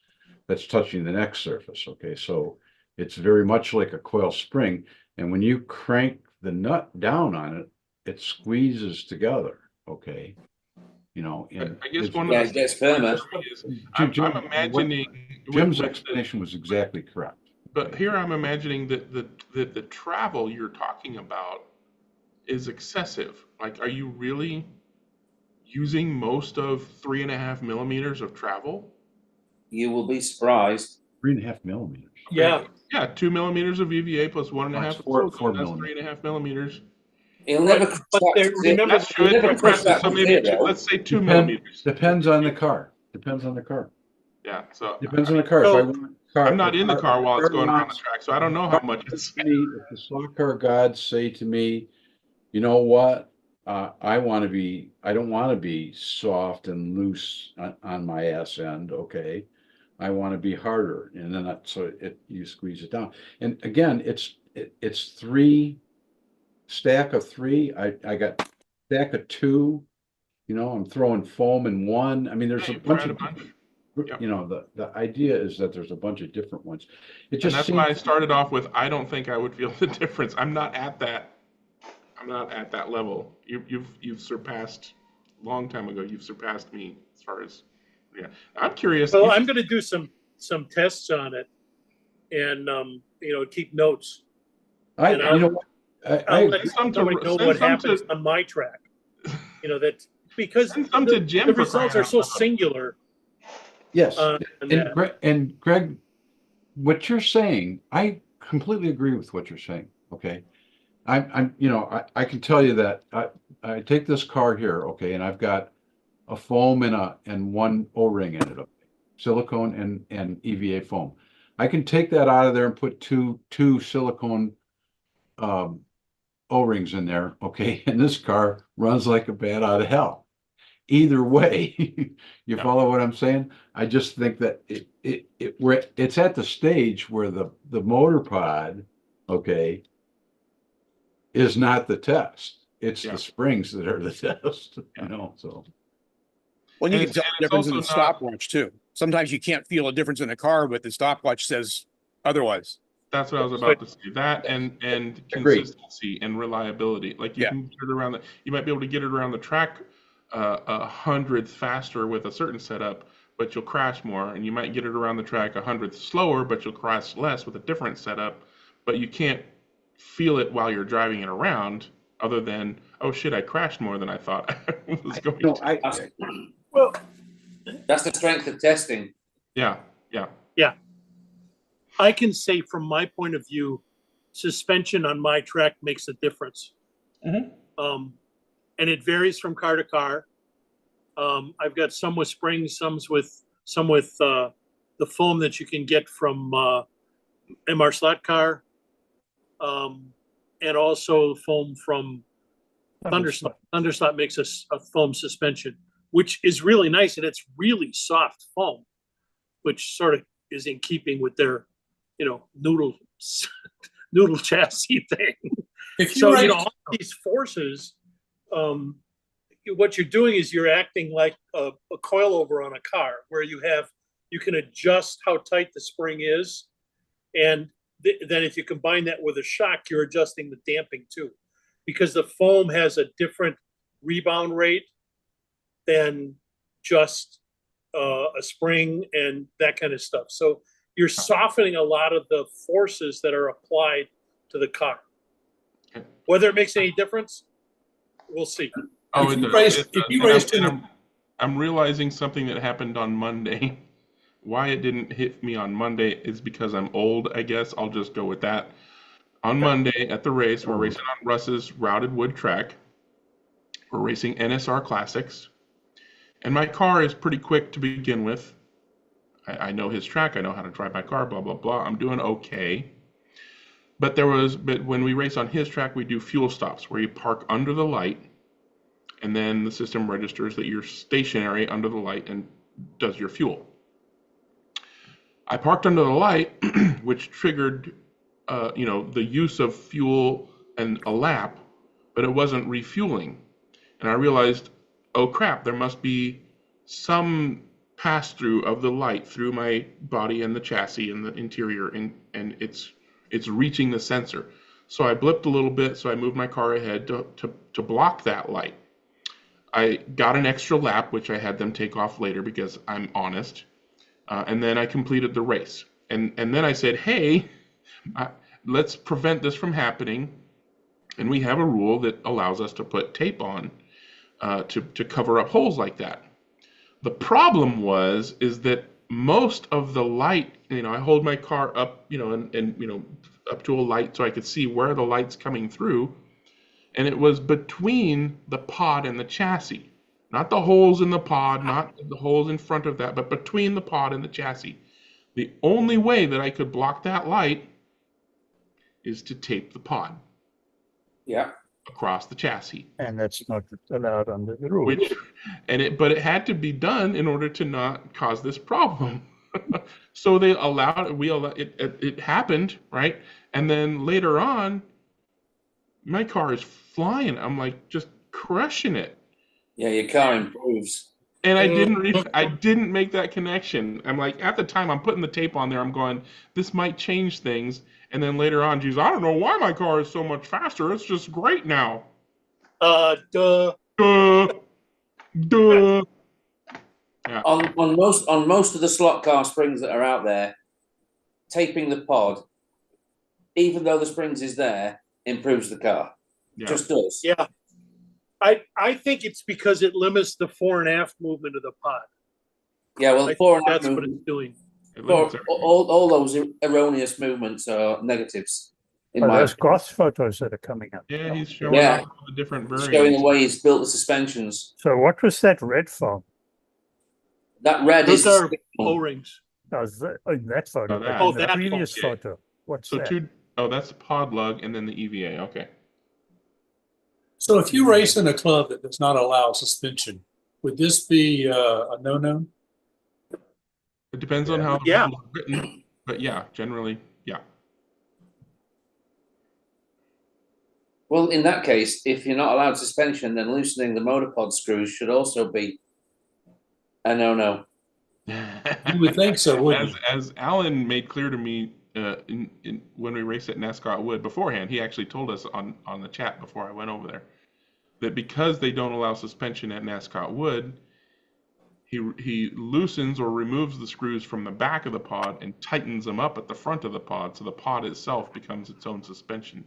that's touching the next surface. Okay, so it's very much like a coil spring, and when you crank the nut down on it, it squeezes together. Okay, and I guess it gets firmer. I'm imagining Jim's explanation was exactly correct. But here I'm imagining that the travel you're talking about is excessive. Like, are you really using most of 3.5 millimeters of travel? You will be surprised. 3.5 millimeters. Yeah. Yeah, 2 millimeters of EVA plus 1.5. That's 4 that's 3.5 millimeters. He'll never. Remember, that's true. So maybe let's say 2 millimeters. Depends on the car. Yeah. So depends on the car. So, I'm not in the car while it's going around the track, so I don't know how much it's. If the slot car gods say to me, you know what, I don't want to be soft and loose on my ass end. Okay, I want to be harder, and then you squeeze it down. And again, it's 3 stack of 3. I got stack of 2. I'm throwing foam in 1. I mean, there's a bunch of. Yep. The idea is that there's a bunch of different ones. And that's why I started off with, I don't think I would feel the difference. I'm not at that level. You've surpassed, long time ago, you've surpassed me as far as, I'm curious. Well, I'm going to do some tests on it and, keep notes. I'll let somebody know what happens on my track. Because the results are so singular. Yes, and Greg, what you're saying, I completely agree with what you're saying. Okay, I can tell you that I take this car here, okay, and I've got a foam and 1 O-ring in it, okay, silicone and EVA foam. I can take that out of there and put two silicone O-rings in there, okay, and this car runs like a bat out of hell. Either way, you follow what I'm saying? I just think that it's at the stage where the motor pod, okay, is not the test. It's Yeah. the springs that are the test, you know, so. Well, you And can tell the it's difference in the also not- stopwatch too. Sometimes you can't feel a difference in the car, but the stopwatch says otherwise. That's what I was about to say. That and Agreed. consistency and reliability. Like you Yeah. can get it around the, you might be able to get it around the track a hundredth faster with a certain setup, but you'll crash more. And you might get it around the track a hundredth slower, but you'll crash less with a different setup. But you can't feel it while you're driving it around, other than, oh shit, I crashed more than I thought I was going No, to. Well, That's the strength of testing. Yeah. I can say from my point of view, suspension on my track makes a difference. Mhm. And it varies from car to car. I've got some with springs, some with the foam that you can get from MR Slot car, and also foam from Thunderslot. Thunderslot makes a foam suspension, which is really nice, and it's really soft foam, which sort of is in keeping with their, noodle chassis thing. If you So, race, all these forces, what you're doing is you're acting like a coilover on a car, where you can adjust how tight the spring is. And then if you combine that with a shock, you're adjusting the damping too, because the foam has a different rebound rate than just a spring and that kind of stuff. So you're softening a lot of the forces that are applied to the car. Whether it makes any difference, we'll see. Oh, If it you does. race- It if does. you And raced in I'm realizing something that happened on Monday. Why it didn't hit me on Monday is because I'm old, I guess. I'll just go with that. On Monday at the race, we're racing on Russ's routed wood track. We're racing NSR Classics. And my car is pretty quick to begin with. I know his track. I know how to drive my car, blah, blah, blah. I'm doing okay. But when we race on his track, we do fuel stops where you park under the light, and then the system registers that you're stationary under the light and does your fuel. I parked under the light, which triggered, the use of fuel and a lap, but it wasn't refueling. And I realized, oh crap, there must be some pass through of the light through my body and the chassis and the interior, and it's reaching the sensor. So I blipped a little bit, so I moved my car ahead to block that light. I got an extra lap, which I had them take off later because I'm honest. And then I completed the race. And then I said, hey, let's prevent this from happening. And we have a rule that allows us to put tape on to cover up holes like that. The problem is that most of the light, I hold my car up, and up to a light so I could see where the light's coming through. And it was between the pod and the chassis. Not the holes in the pod, not the holes in front of that, but between the pod and the chassis. The only way that I could block that light is to tape the pod. Yeah. Across the chassis. And that's not allowed under the rules. But it had to be done in order to not cause this problem. So they allowed it happened, right? And then later on, my car is flying. I'm like just crushing it. Yeah, your car improves. And I didn't make that connection. I'm like, at the time I'm putting the tape on there, I'm going, this might change things. And then later on, geez, I don't know why my car is so much faster. It's just great now. Duh. Duh. Yeah. On most of the slot car springs that are out there, taping the pod, even though the springs is there, improves the car. Yeah. Just does. Yeah. I think it's because it limits the fore and aft movement of the pod. Yeah, well, I fore think and aft that's what movement, it's doing. all those erroneous movements are negatives. In my There's cross photos that are coming up. Yeah, he's showing Yeah. all the different variants. showing the way he's built the suspensions. So what was that red foam? That red Those is are O-rings. Oh, that photo. Oh, that. but Oh, in the that previous photo. photo. What's So that? that's the pod lug and then the EVA. Okay. so if you race in a club that does not allow suspension, would this be a no-no? It depends on how the Yeah. rules are written, but yeah, generally, yeah. Well, in that case, if you're not allowed suspension, then loosening the motor pod screws should also be a no-no. You would think so, wouldn't you? As Alan made clear to me when we raced at NASCAR Wood beforehand, he actually told us on the chat before I went over there that because they don't allow suspension at NASCAR Wood, he loosens or removes the screws from the back of the pod and tightens them up at the front of the pod, so the pod itself becomes its own suspension.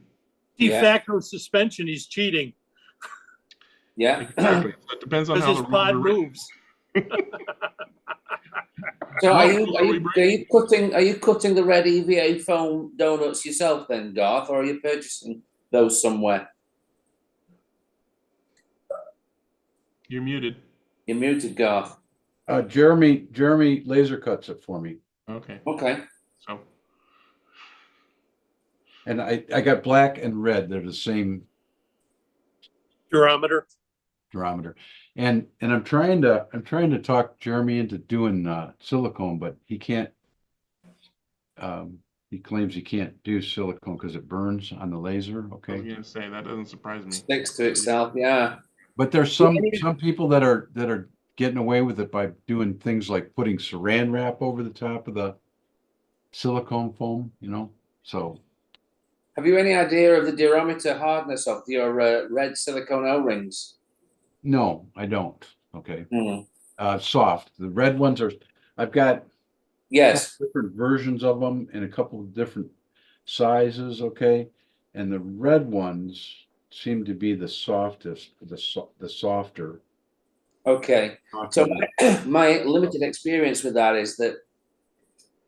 De facto suspension, he's cheating. Yeah. Exactly. So it depends on how Because the his rules pod are written. moves. So are you cutting the red EVA foam donuts yourself then, Garth, or are you purchasing those somewhere? You're muted. You're muted, Garth. Jeremy laser cuts it for me. Okay. Okay. So. And I got black and red. They're the same Durometer. And I'm trying to talk Jeremy into doing silicone, but he can't. He claims he can't do silicone because it burns on the laser. Okay. I was gonna say that doesn't surprise me. Sticks to itself, yeah. But there's some people that are getting away with it by doing things like putting saran wrap over the top of the silicone foam, so. Have you any idea of the durometer hardness of your red silicone O-rings? No, I don't. Okay. Mm. Soft. The red ones I've got different versions of them in a couple of different sizes. Okay. And the red ones seem to be the softest, the softer. Okay. So my limited experience with that is that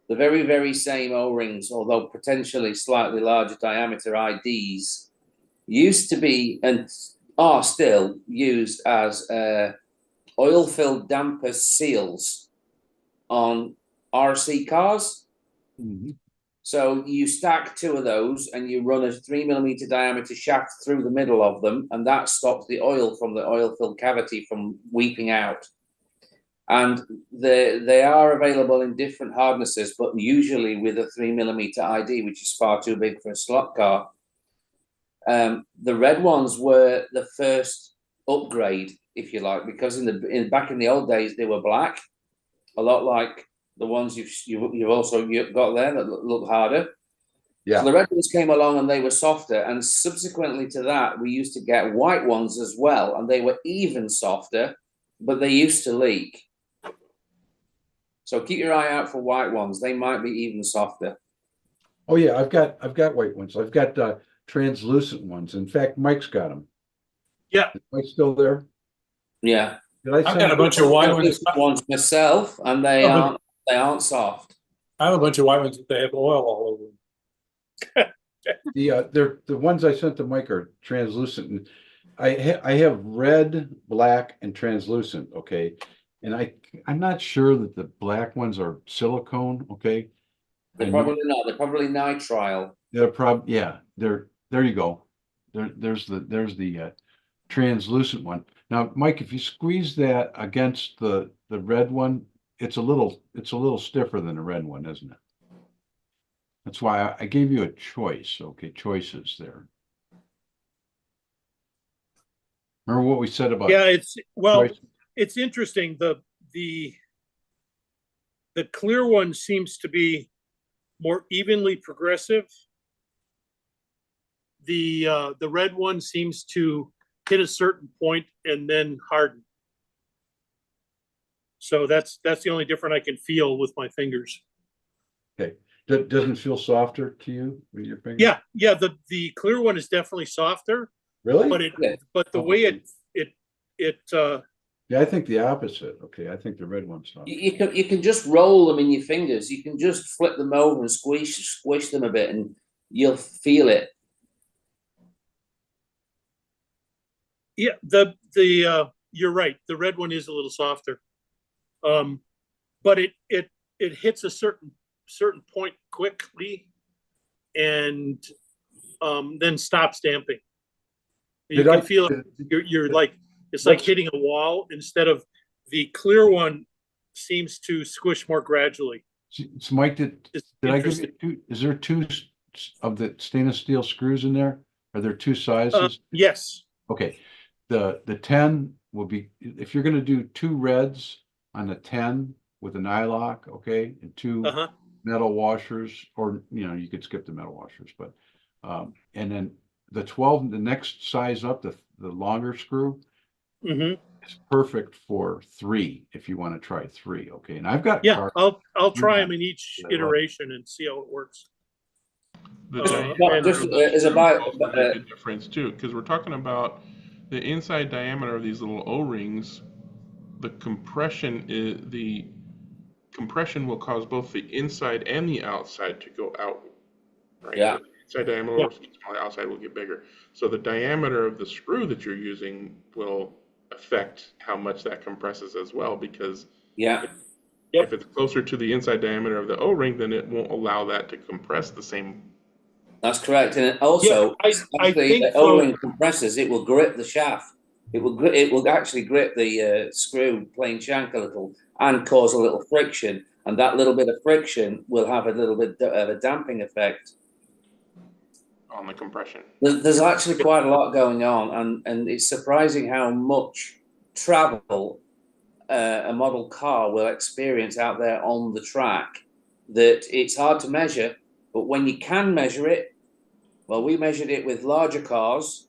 the very, very same O-rings, although potentially slightly larger diameter IDs, used to be and are still used as oil-filled damper seals on RC cars. Mm-hmm. So you stack two of those and you run a 3mm diameter shaft through the middle of them, and that stops the oil from the oil-filled cavity from weeping out. And they are available in different hardnesses, but usually with a 3mm ID, which is far too big for a slot car. The red ones were the first upgrade, if you like, because back in the old days they were black, a lot like the ones you've also got there that look harder. Yeah. So the red ones came along and they were softer, and subsequently to that, we used to get white ones as well, and they were even softer, but they used to leak. So keep your eye out for white ones; they might be even softer. Oh yeah, I've got white ones. I've got translucent ones. In fact, Mike's got them. Yeah. Is Mike still there? Yeah. I've got a bunch of white ones myself, and they aren't soft. I have a bunch of white ones that they have oil all over them. The ones I sent to Mike are translucent, and I have red, black, and translucent. Okay, and I'm not sure that the black ones are silicone. Okay, they're probably not. They're probably nitrile. Yeah. There you go. There's the translucent one. Now, Mike, if you squeeze that against the red one, it's a little stiffer than the red one, isn't it? That's why I gave you a choice. Okay, choices there. Remember what we said about? Yeah, it's interesting. The clear one seems to be more evenly progressive. The red one seems to hit a certain point and then harden. So that's the only difference I can feel with my fingers. Okay. Doesn't feel softer to you with your fingers? Yeah. The clear one is definitely softer. Really? But the way it yeah, I think the opposite. Okay, I think the red one's soft. You can just roll them in your fingers. You can just flip them over and squish them a bit, and you'll feel it. Yeah, you're right. The red one is a little softer, but it hits a certain point quickly, and then stops damping. You can feel you're like it's like hitting a wall instead of the clear one seems to squish more gradually. So Mike, did I give you two? Is there two of the stainless steel screws in there? Are there two sizes? Yes. Okay, the 10 will be, if you're gonna do two reds on a 10 with an eye lock, okay, and two Uh-huh. metal washers, or, you know, you could skip the metal washers, but, and then the 12, the next size up, the longer screw Mm-hmm. is perfect for 3, if you want to try 3, okay, and I've got Yeah, cars. I'll try them in each iteration and see how it works. The and- just diameter of the as a screw bi- also make a difference too, because we're talking about the inside diameter of these little O-rings. The compression will cause both the inside and the outside to go out. Right? Yeah. So the inside diameter will get smaller, the outside will get bigger. So the diameter of the screw that you're using will affect how much that compresses as well, because Yeah, if it's closer to the inside diameter of the O-ring, then it won't allow that to compress the same. that's correct. And also, I as the think O-ring compresses, it will grip the shaft. It will actually grip the screw plane shank a little and cause a little friction. And that little bit of friction will have a little bit of a damping effect On the compression. There's actually quite a lot going on, and it's surprising how much travel a model car will experience out there on the track, that it's hard to measure, but when you can measure it, well, we measured it with larger cars,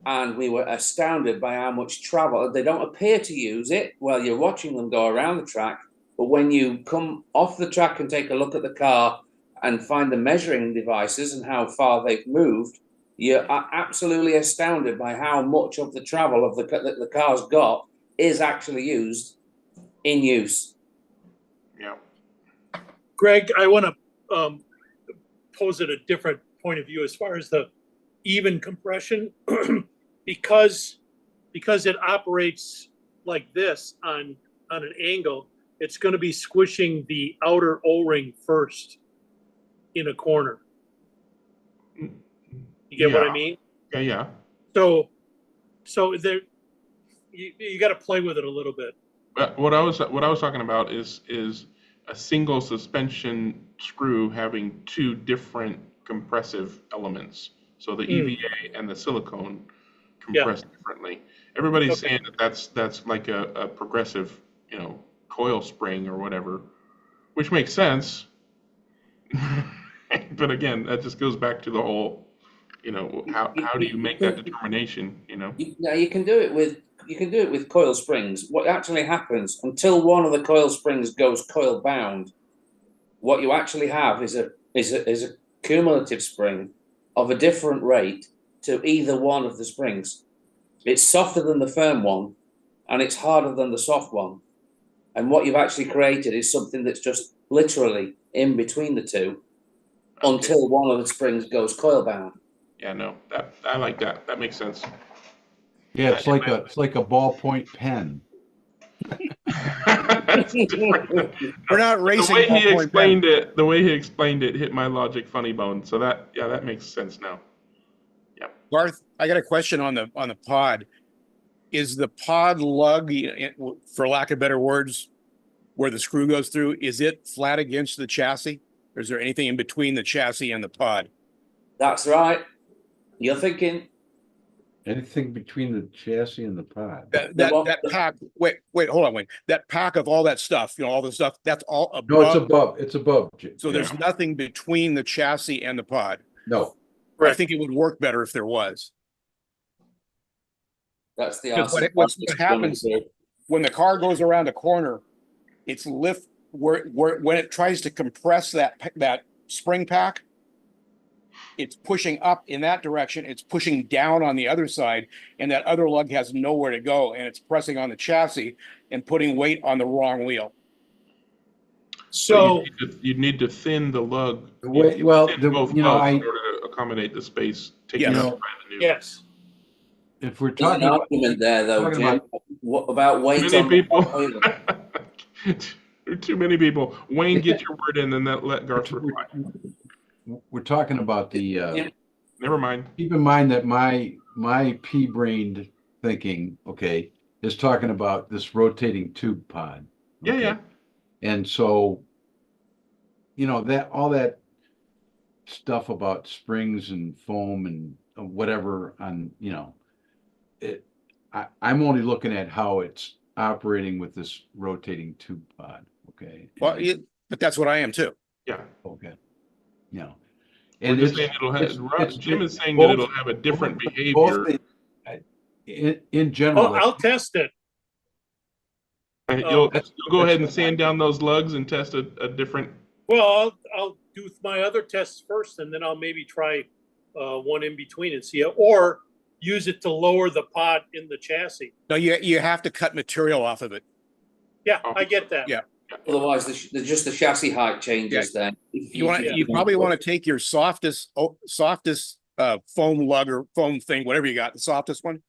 and we were astounded by how much travel. They don't appear to use it while you're watching them go around the track, but when you come off the track and take a look at the car and find the measuring devices and how far they've moved, you're absolutely astounded by how much of the travel of the car's got is actually used in use. Yeah. Greg, I want to pose it a different point of view as far as the even compression, because it operates like this on an angle, it's going to be squishing the outer O-ring first in a corner. You get what I mean? Yeah. So there, you got to play with it a little bit. What I was talking about is a single suspension screw having two different compressive elements. So the EVA and the silicone compress differently. Everybody's saying that's like a progressive, coil spring or whatever, which makes sense. But again, that just goes back to the whole, how do you make that determination? You can do it with coil springs. What actually happens until one of the coil springs goes coil bound, what you actually have is a cumulative spring of a different rate to either one of the springs. It's softer than the firm one, and it's harder than the soft one. And what you've actually created is something that's just literally in between the two until one of the springs goes coil bound. Yeah, no, I like that. That makes sense. Yeah, it's like a ballpoint pen. We're not racing. The way he explained it hit my logic funny bone. So that makes sense now. Yeah. Garth, I got a question on the pod. Is the pod lug, for lack of better words, where the screw goes through, is it flat against the chassis? Or is there anything in between the chassis and the pod? That's right. You're thinking. Anything between the chassis and the pod. That pack. Wait, hold on, Wayne. That pack of all that stuff, all the stuff, that's all above. No, it's above. It's above. So there's nothing between the chassis and the pod. No. I think it would work better if there was. That's the answer. What happens when the car goes around a corner, it's when it tries to compress that spring pack, it's pushing up in that direction, it's pushing down on the other side, and that other lug has nowhere to go, and it's pressing on the chassis and putting weight on the wrong wheel. So you need to thin the lug. In order to accommodate the space. Yes. If we're There's talking an argument there, though, Jim. What about weight on people? the Too many people. Wayne, get your word in, and then let Garth reply. We're talking about the. Never mind. Keep in mind that my pea-brained thinking, is talking about this rotating tube pod. Yeah. And so, that all that stuff about springs and foam and whatever on, I'm only looking at how it's operating with this rotating tube pod. Okay. Well, but that's what I am too. Yeah. Okay. We're And just saying Jim is saying that it'll have a different behavior. In general. I'll test it. You'll go ahead and sand down those lugs and test a different. Well, I'll do my other tests first, and then I'll maybe try one in between and see it, or use it to lower the pod in the chassis. No, you have to cut material off of it. Yeah, I get that. Yeah. Otherwise, just the chassis height changes. Then You probably want to take your softest foam lug or foam thing, whatever you got, the softest one,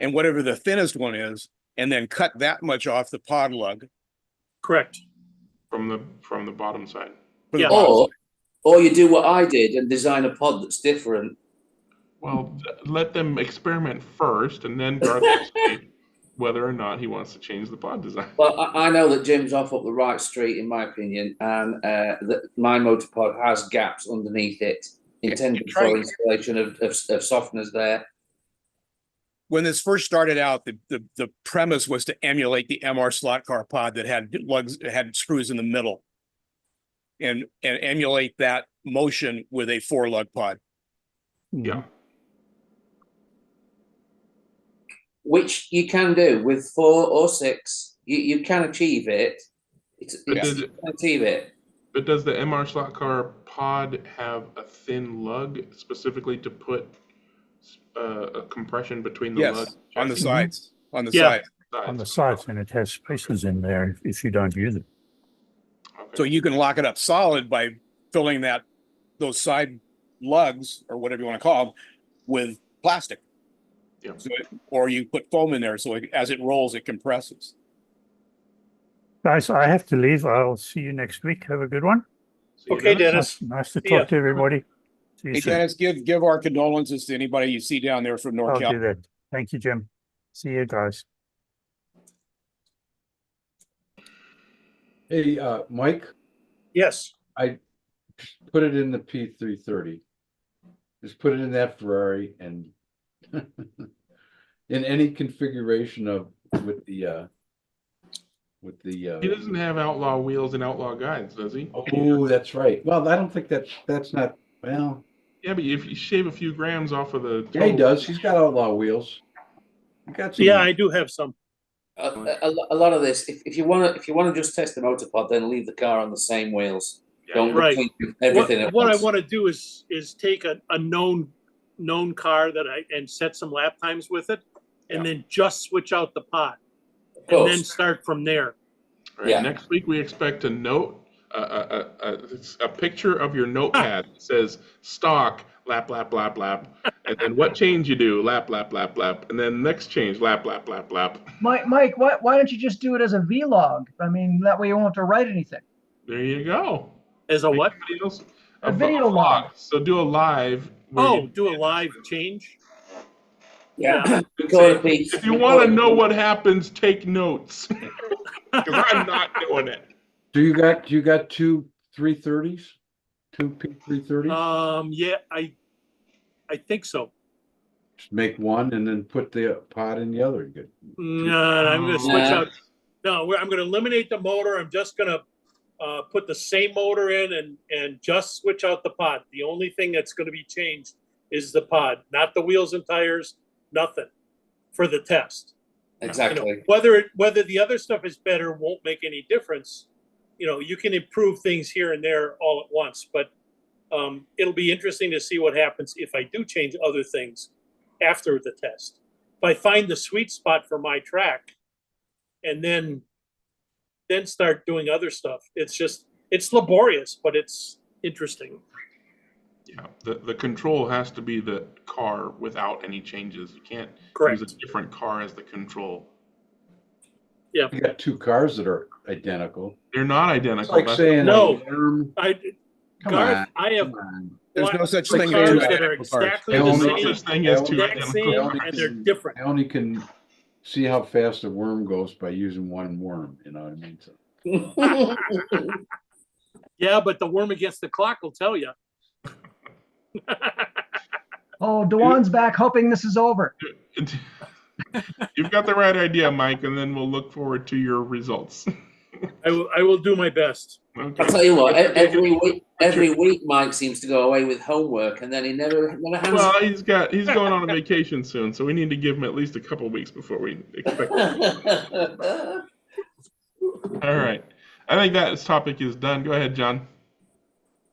and whatever the thinnest one is, and then cut that much off the pod lug. Correct. From the bottom side. Yeah. Or you do what I did and design a pod that's different. Well, let them experiment first, and then Garth will say whether or not he wants to change the pod design. Well, I know that Jim's off up the right street, in my opinion, and that my motor pod has gaps underneath it intended for installation of softeners there. When this first started out, the premise was to emulate the MR slot car pod that had lugs, had screws in the middle, and emulate that motion with a 4-lug pod. Yeah. Which you can do with 4 or 6. You can achieve it. You can achieve it. But does the MR slot car pod have a thin lug specifically to put a compression between the lugs? On the sides. On the sides. On the sides, and it has spaces in there if you don't use it. Okay. So you can lock it up solid by filling those side lugs, or whatever you want to call them, with plastic. Yeah. So or you put foam in there, so as it rolls, it compresses. Guys, I have to leave. I'll see you next week. Have a good one. Okay, Dennis. Nice to talk to everybody. See you Hey, soon. Dennis, give our condolences to anybody you see down there from I'll do NorCal. that. Thank you, Jim. See you guys. Hey, Mike, Yes. I put it in the P330. Just put it in that Ferrari and in any configuration with the He doesn't have outlaw wheels and outlaw guides, does he? Oh, that's right. Well, I don't think that's not, well. Yeah, but if you shave a few grams off of the Yeah, he does. He's got outlaw wheels. He got some. Yeah, I do have some. A lot of this, if you want to just test the motor pod, then leave the car on the same wheels. Don't Right. everything. What I want to do is take a known car and set some lap times with it, and then just switch out the pod, and then start from there. Right. Yeah. Next week we expect a note, a picture of your notepad that says stock lap lap lap lap, and then what change you do lap lap lap lap, and then next change lap lap lap lap. Mike, why don't you just do it as a vlog? I mean, that way you won't have to write anything. There you go. As a what? A video log. So do a live. Do a live change. Yeah. If you want to know what happens, take notes. Because I'm not doing it. Do you got two 330s? Two P330s? Yeah, I think so. Just make one and then put the pod in the other. Good. No, I'm going to switch out. No, I'm going to eliminate the motor. I'm just going to put the same motor in and just switch out the pod. The only thing that's going to be changed is the pod, not the wheels and tires, nothing for the test. Exactly. Whether the other stuff is better won't make any difference. You can improve things here and there all at once, but it'll be interesting to see what happens if I do change other things after the test. If I find the sweet spot for my track and then start doing other stuff, it's laborious, but it's interesting. Yeah, the control has to be the car without any changes. You can't use a different car as the control. Yeah, you got two cars that are identical. They're not identical. It's like saying no. Garth, I have. There's no such thing as two that are identical cars. exactly the same. Such thing as two identical and they're different. I only can see how fast a worm goes by using one worm. You know what I mean? So. Yeah, but the worm against the clock will tell you. Oh, Dewan's back, hoping this is over. You've got the right idea, Mike, and then we'll look forward to your results. I will do my best. Okay. I'll tell you what. Every week, Mike seems to go away with homework, and then he never hands. Well, he's going on a vacation soon, so we need to give him at least a couple weeks before we expect. All right, I think that topic is done. Go ahead, John.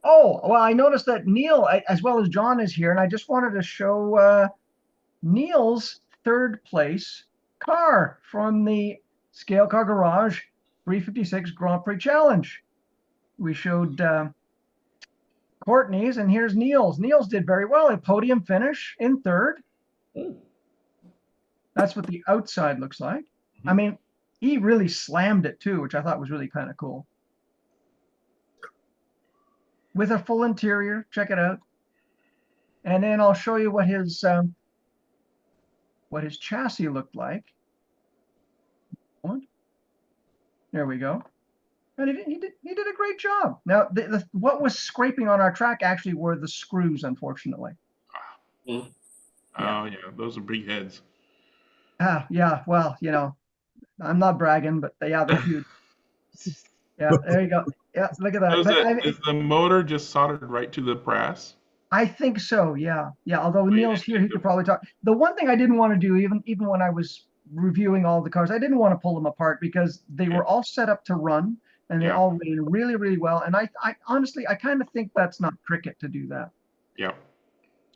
Oh, well, I noticed that Neil, as well as John, is here, and I just wanted to show Neil's third place car from the Scale Car Garage 356 Grand Prix Challenge. We showed Courtney's, and here's Neil's. Neil's did very well, a podium finish in third. That's what the outside looks like. I mean, he really slammed it too, which I thought was really kind of cool. With a full interior, check it out. And then I'll show you what his chassis looked like. There we go. And he did a great job. Now, what was scraping on our track actually were the screws, unfortunately. Oh yeah, those are big heads. Yeah. Well, you know, I'm not bragging, but yeah, they're huge. Yeah, there you go. Yeah, look at that. Is the motor just soldered right to the brass? I think so. Yeah. Although Neil's here, he could probably talk. The one thing I didn't want to do, even when I was reviewing all the cars, I didn't want to pull them apart because they were all set up to run and they all ran really, really well. And I honestly, I kind of think that's not cricket to do that. Yeah,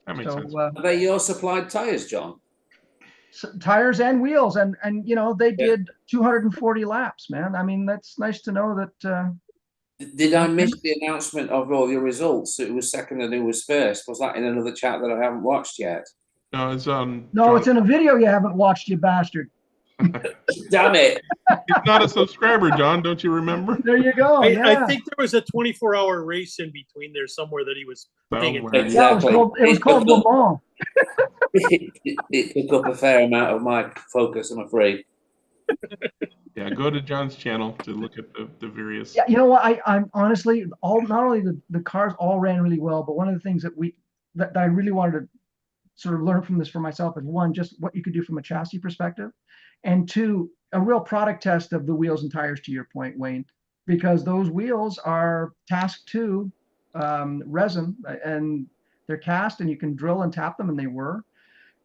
that makes sense. Are they your supplied tires, John? Tires and wheels, and you know, they did 240 laps, man. I mean, that's nice to know that. Did I miss the announcement of all your results? Who was second and who was first? Was that in another chat that I haven't watched yet? No, it's No, it's in a video you haven't watched, you bastard. Damn it! He's not a subscriber, John. Don't you remember? There you go. I think there was a 24-hour race in between there somewhere that he was paying attention. Exactly. Yeah, it was called Le Mans. It took up a fair amount of my focus, I'm afraid. Yeah, go to John's channel to look at the various. Yeah, you know what? I'm honestly not only the cars all ran really well, but one of the things that I really wanted to sort of learn from this for myself is, one, just what you could do from a chassis perspective, and two, a real product test of the wheels and tires, to your point, Wayne, because those wheels are task 2 resin, and they're cast and you can drill and tap them, and they were.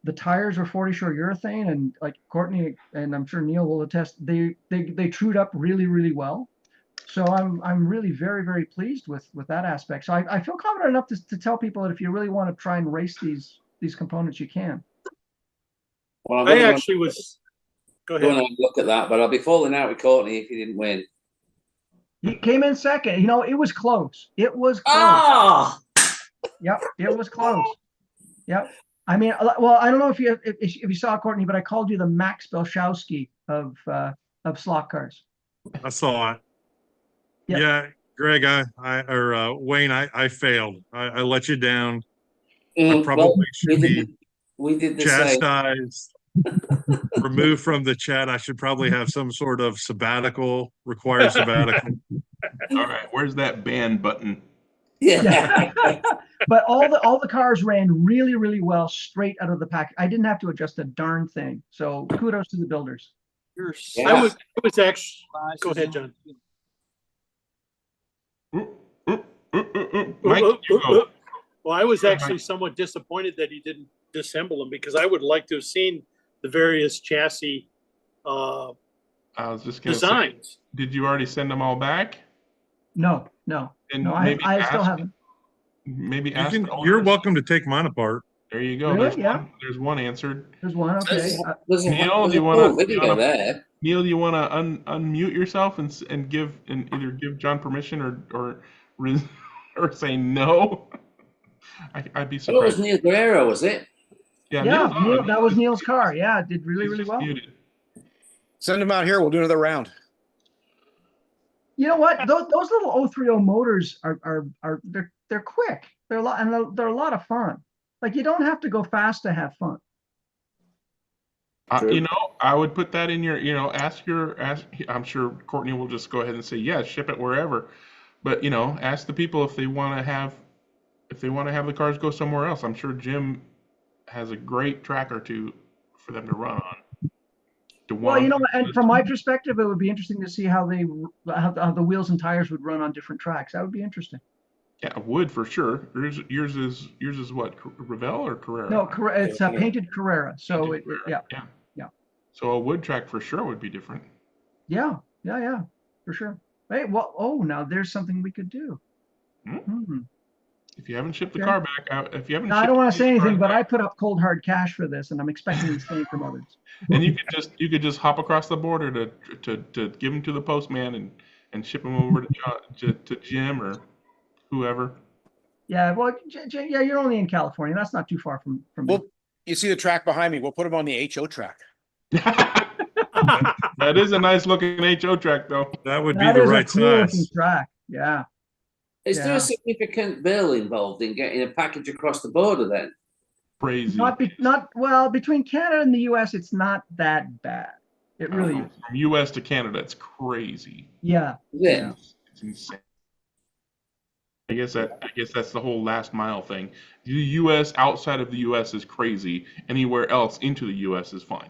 The tires were 40 shore urethane, and like Courtney and I'm sure Neil will attest, they trued up really, really well. So I'm really very, very pleased with that aspect. So I feel confident enough to tell people that if you really want to try and race these components, you can. Well, I actually was. Go ahead. Going to look at that, but I'll be falling out with Courtney if he didn't win. He came in second. You know, it was close. It was close. Ah! Yep, it was close. Yep. I mean, well, I don't know if you saw, Courtney, but I called you the Max Belshowski of slot cars. I saw it. Yep. Yeah, Greg, Wayne, I failed. I let you down. I probably should be we did the chastised, removed from the chat. I should probably have some sort of required sabbatical. All right, where's that ban button? Yeah. But all the cars ran really, really well straight out of the pack. I didn't have to adjust a darn thing. So kudos to the builders. Yeah. I was actually. Go ahead, John. Mike, you go. Well, I was actually somewhat disappointed that he didn't disassemble them, because I would like to have seen the various chassis I was just gonna designs. say, did you already send them all back? No, And I still haven't. Maybe ask. You're welcome to take mine apart. There you go. Really? There's one answered. There's one. Okay. Neil, do you want to unmute yourself and either give John permission or say no? I'd be surprised. It was Neil Guerrero, was it? Yeah, Neil, that was Neil's car. Yeah, it did really, really well. Muted. Send him out here. We'll do another round. You know what? Those little 030 motors they're quick. They're a lot of fun. Like, you don't have to go fast to have fun. I would put that in your, ask. I'm sure Courtney will just go ahead and say, yeah, ship it wherever. But, ask the people if they want to have the cars go somewhere else. I'm sure Jim has a great track or two for them to run on. Well, you know, and from my perspective, it would be interesting to see how how the wheels and tires would run on different tracks. That would be interesting. Yeah, wood for sure. Yours is what, Revell or Carrera? No, it's painted Carrera. So Painted Carrera. Yeah. So a wood track for sure would be different. Yeah, for sure. Hey, well, now there's something we could do. If you haven't shipped the car back out, if you haven't, I don't want to say anything, but I put up cold hard cash for this, and I'm expecting the same from others. And you could just hop across the border to give them to the postman and ship them over to Jim or whoever. Yeah, well, yeah, you're only in California. That's not too far from Well, you see the track behind me. We'll put them on the HO track. That is a nice looking HO track, though. That would be the right size. Track. Yeah. Is there a significant bill involved in getting a package across the border then? Crazy. Well, between Canada and the US, it's not that bad. It really is. From US to Canada, it's crazy. Yeah. It's insane. I guess that's the whole last mile thing. The US outside of the US is crazy. Anywhere else into the US is fine.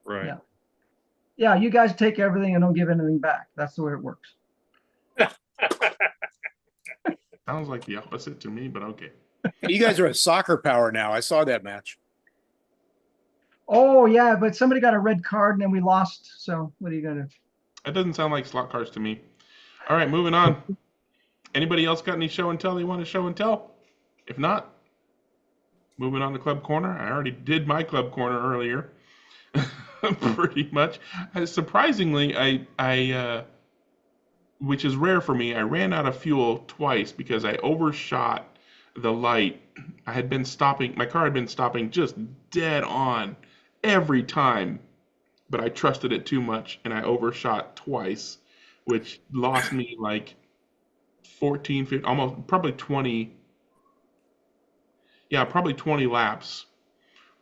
Right. Yeah, you guys take everything and don't give anything back. That's the way it works. Sounds like the opposite to me, but okay. You guys are a soccer power now. I saw that match. Oh yeah, but somebody got a red card and then we lost. So what are you gonna do? That doesn't sound like slot cars to me. All right, moving on. Anybody else got any show and tell they want to show and tell? If not, moving on to Club Corner. I already did my Club Corner earlier. Pretty much. Surprisingly, I which is rare for me, I ran out of fuel twice because I overshot the light. I had been stopping, my car had been stopping just dead on every time, but I trusted it too much and I overshot twice, which lost me like 14, 15, almost probably 20. Yeah, probably 20 laps,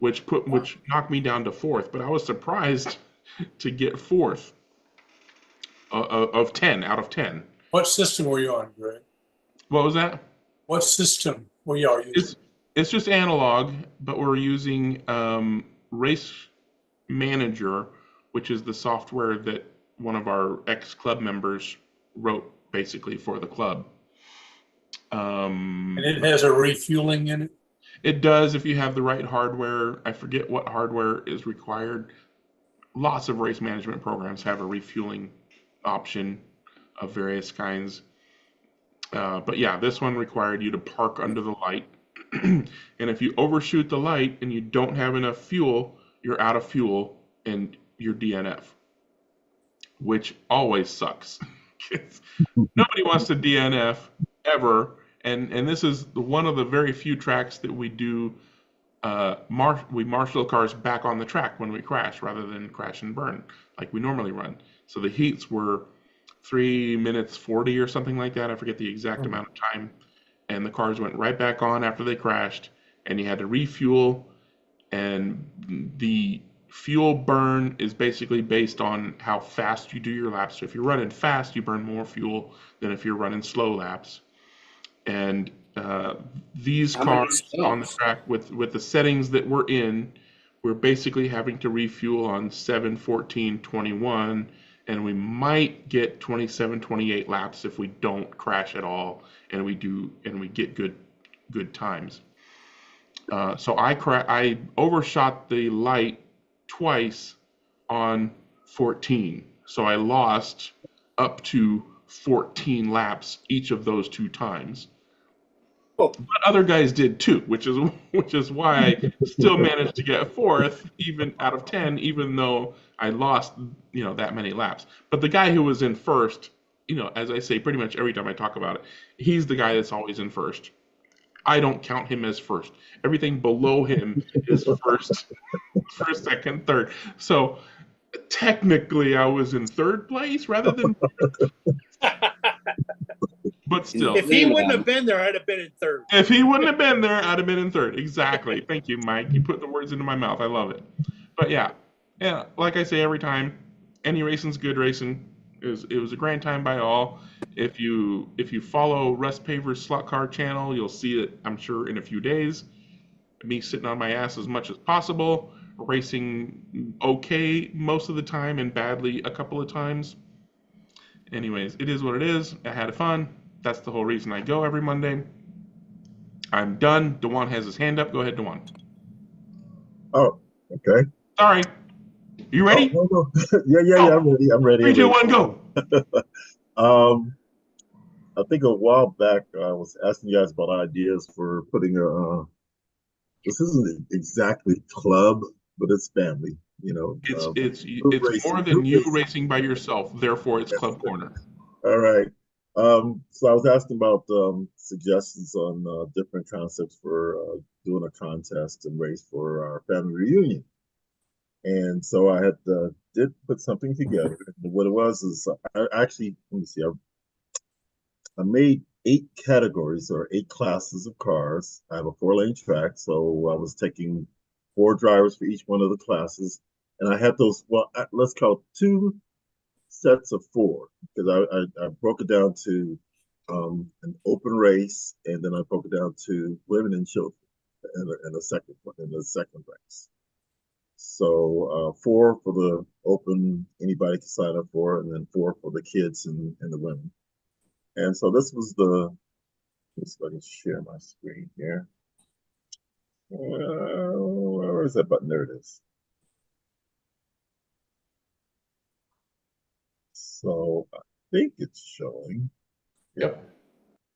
which knocked me down to fourth, but I was surprised to get fourth of 10 out of 10. What system were you on, Greg? What was that? What system were you using? It's just analog, but we're using Race Manager, which is the software that one of our ex-club members wrote basically for the club. And it has a refueling in it? It does if you have the right hardware. I forget what hardware is required. Lots of race management programs have a refueling option of various kinds. But yeah, this one required you to park under the light. And if you overshoot the light and you don't have enough fuel, you're out of fuel and you're DNF, which always sucks. Nobody wants to DNF ever. And this is one of the very few tracks that we do. We marshal cars back on the track when we crash rather than crash and burn like we normally run. So the heats were 3 minutes 40 or something like that. I forget the exact amount of time. And the cars went right back on after they crashed, and you had to refuel. And the fuel burn is basically based on how fast you do your laps. So if you're running fast, you burn more fuel than if you're running slow laps. And these cars on the track with the settings that we're in, we're basically having to refuel on 7, 14, 21, and we might get 27, 28 laps if we don't crash at all, and we get good times. So I overshot the light twice on 14, so I lost up to 14 laps each of those two times. But other guys did too, which is why I still managed to get fourth, even out of 10, even though I lost, that many laps. But the guy who was in first, as I say pretty much every time I talk about it, he's the guy that's always in first. I don't count him as first. Everything below him is first, second, third. So technically, I was in third place rather than fourth. But still, if he wouldn't have been there, I'd have been in third. If he wouldn't have been there, I'd have been in third. Exactly. Thank you, Mike. You put the words into my mouth. I love it. But yeah, like I say every time, any racing's good racing. It was a grand time by all. If you follow Russ Paver's Slot Car channel, you'll see it, I'm sure, in a few days. me sitting on my ass as much as possible, racing okay most of the time and badly a couple of times. Anyways, it is what it is. I had fun. That's the whole reason I go every Monday. I'm done. Dewan has his hand up. Go ahead, Dewan. Oh, okay. Sorry. You ready? Oh, no. Yeah. I'm ready. I'm ready. 3, 2, 1, go. I think a while back I was asking you guys about ideas for putting a. This isn't exactly club, but it's family. It's more than you racing by yourself. Therefore, it's Club Corner. All right. So I was asking about suggestions on different concepts for doing a contest and race for our family reunion. And so I had did put something together. And what it was is I actually, let me see, I made 8 categories or 8 classes of cars. I have a 4-lane track, so I was taking 4 drivers for each one of the classes, and I had those. Well, let's call it 2 sets of 4 because I broke it down to an open race, and then I broke it down to women and children in the second race. So 4 for the open, anybody can sign up for, and then 4 for the kids and the women. And so this was let's see if I can share my screen here. Where is that button? There it is. So I think it's showing. Yep.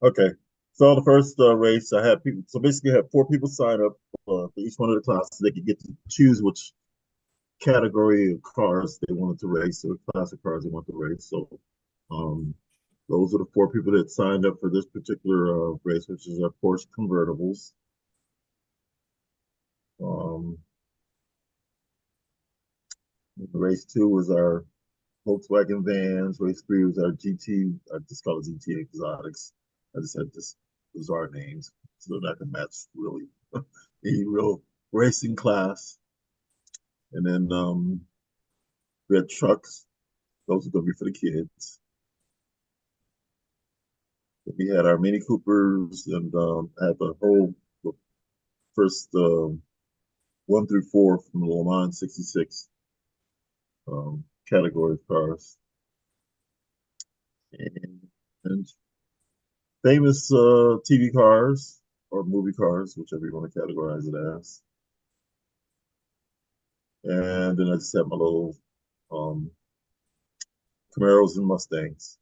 Okay. So the first race, I had people. So basically, I had 4 people sign up for each one of the classes. They could get to choose which category of cars they wanted to race or class of cars they want to race. So those are the 4 people that signed up for this particular race, which is our Porsche convertibles. Race 2 was our Volkswagen vans. Race 3 was our GT. I just call it GT exotics. I just had this bizarre names so that I can match really a real racing class. And then we had trucks. Those are going to be for the kids. We had our Mini Coopers, and I had the first 1 through 4 from the Le Mans 66 category of cars. And famous TV cars or movie cars, whichever you want to categorize it as. And then I just had my little Camaros and Mustangs.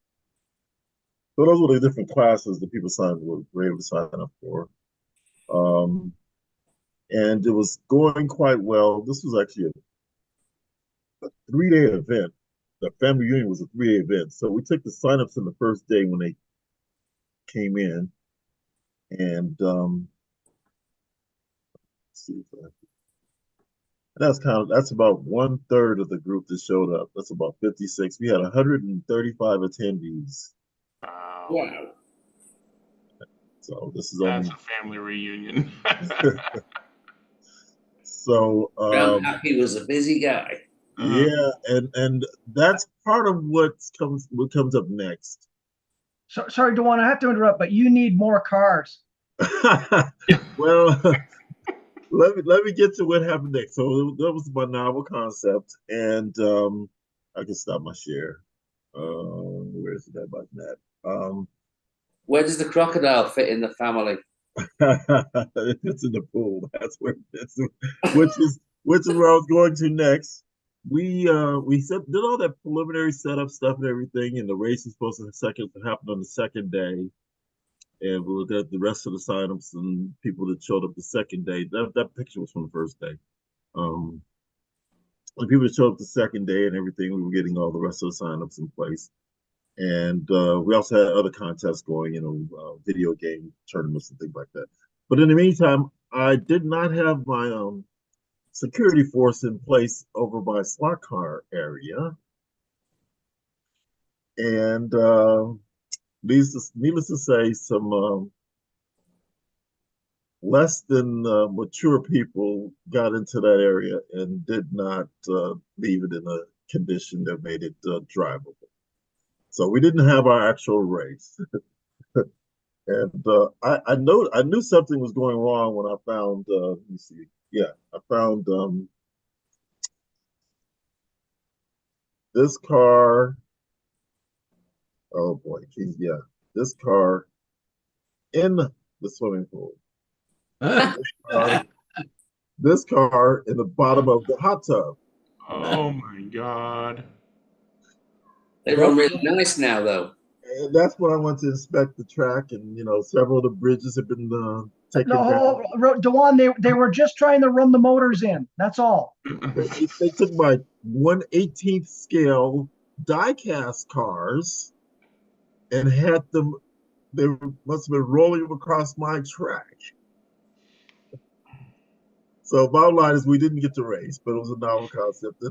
So those were the different classes that people were able to sign up for. And it was going quite well. This was actually a 3-day event. The family reunion was a 3-day event. So we took the signups on the first day when they came in. And let's see if that's about 1/3 of the group that showed up. That's about 56. We had 135 attendees. Wow. So this is That's a family reunion. So I'm happy was a busy guy. Yeah, and that's part of what comes up next. So, sorry, Dewan, I have to interrupt, but you need more cars. Well, let me get to what happened next. So that was my novel concept, and I can stop my share. Where's that button at? Where does the crocodile fit in the family? It fits in the pool. That's where it fits. Which is where I was going to next. We did all that preliminary setup stuff and everything, and the race is supposed to happen on the second day. And we looked at the rest of the signups and people that showed up the second day. That picture was from the first day. The people that showed up the second day and everything, we were getting all the rest of the signups in place. And we also had other contests going, video game tournaments and things like that. But in the meantime, I did not have my security force in place over my slot car area. And needless to say, some less than mature people got into that area and did not leave it in a condition that made it drivable. So we didn't have our actual race. And I knew something was going wrong when I found let me see. Yeah, I found this car. Oh boy, geez, yeah, this car in the swimming pool. Car, this car in the bottom of the hot tub. Oh my God. They run really nice now, though. And that's when I went to inspect the track, and several of the bridges have been taken down. No, Dewan, they were just trying to run the motors in. That's all. They took my 1/18th scale die-cast cars and had them. They must have been rolling them across my track. So bottom line is we didn't get to race, but it was a novel concept.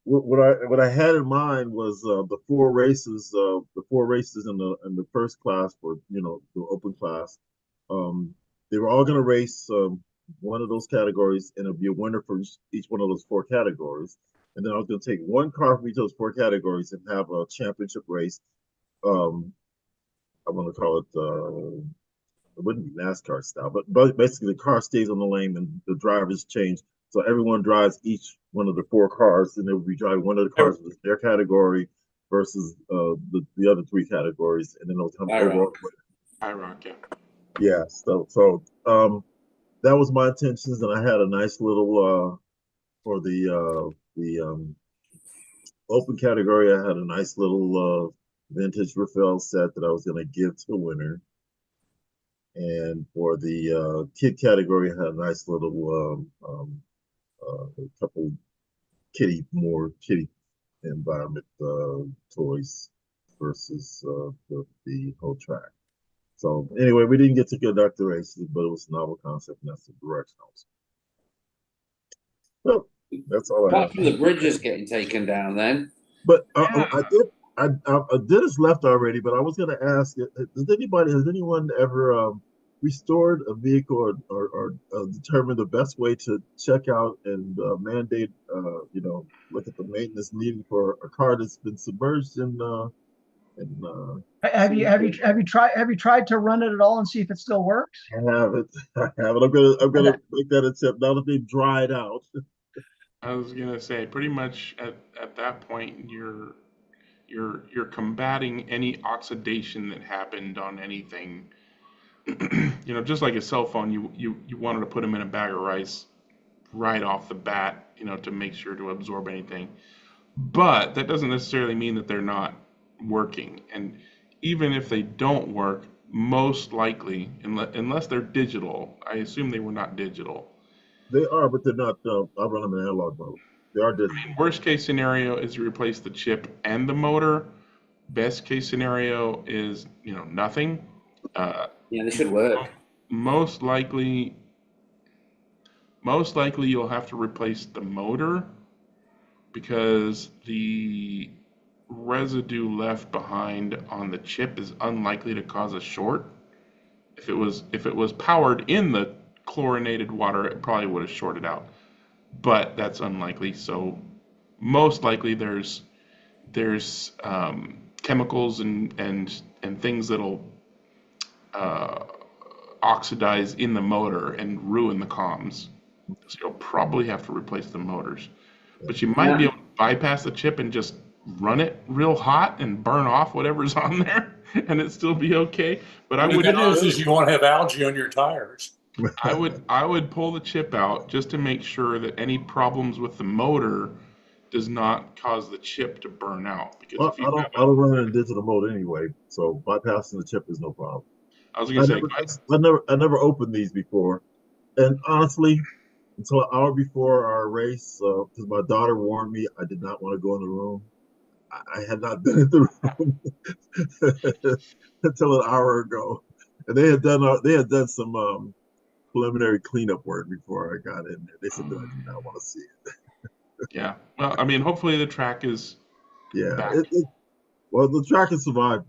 What I had in mind was the four races in the first class for the open class. They were all going to race one of those categories, and it'll be a winner for each one of those four categories. And then I was going to take one car from each of those four categories and have a championship race. I want to call it. It wouldn't be NASCAR style, but basically the car stays on the lane and the drivers change. So everyone drives each one of the four cars, and they will be driving one of the cars with their category versus the other three categories, and then they'll come over. IROC, yeah. Yeah. So that was my intentions, and I had a nice little for the open category. I had a nice little vintage Rafael set that I was going to give to the winner. And for the kid category, I had a nice little couple kitty environment toys versus the whole track. So anyway, we didn't get to conduct the races, but it was a novel concept, and that's the direction I was. Well, that's all I have. Apart from the bridges getting taken down, then. But I did has left already, but I was going to ask: has anyone ever restored a vehicle or determined the best way to check out and mandate? Look at the maintenance needed for a car that's been submerged in. Have you tried to run it at all and see if it still works? I haven't. I'm gonna make that attempt now that they've dried out. I was gonna say, pretty much at that point, you're combating any oxidation that happened on anything. Just like a cell phone, you wanted to put them in a bag of rice right off the bat, to make sure to absorb anything. But that doesn't necessarily mean that they're not working. And even if they don't work, most likely, unless they're digital, I assume they were not digital. They are, but they're not. I run them in analog mode. They are digital. Worst case scenario is you replace the chip and the motor. Best case scenario is nothing. Yeah, they should work. Most likely you'll have to replace the motor because the residue left behind on the chip is unlikely to cause a short. If it was powered in the chlorinated water, it probably would have shorted out, but that's unlikely. So most likely there's chemicals and things that'll oxidize in the motor and ruin the comms. So you'll probably have to replace the motors, but you might be able to bypass the chip and just run it real hot and burn off whatever's on there, and it still be okay. But the good news is you won't have algae on your tires. I would pull the chip out just to make sure that any problems with the motor does not cause the chip to burn out. Because I don't run it in digital mode anyway, so bypassing the chip is no problem. I was gonna say I never opened these before, and honestly, until an hour before our race, because my daughter warned me, I did not want to go in the room. I had not been in the room until an hour ago, and they had done some preliminary cleanup work before I got in there. They said that I did not want to see it. Yeah, well, I mean, hopefully the track is. Yeah, the track has survived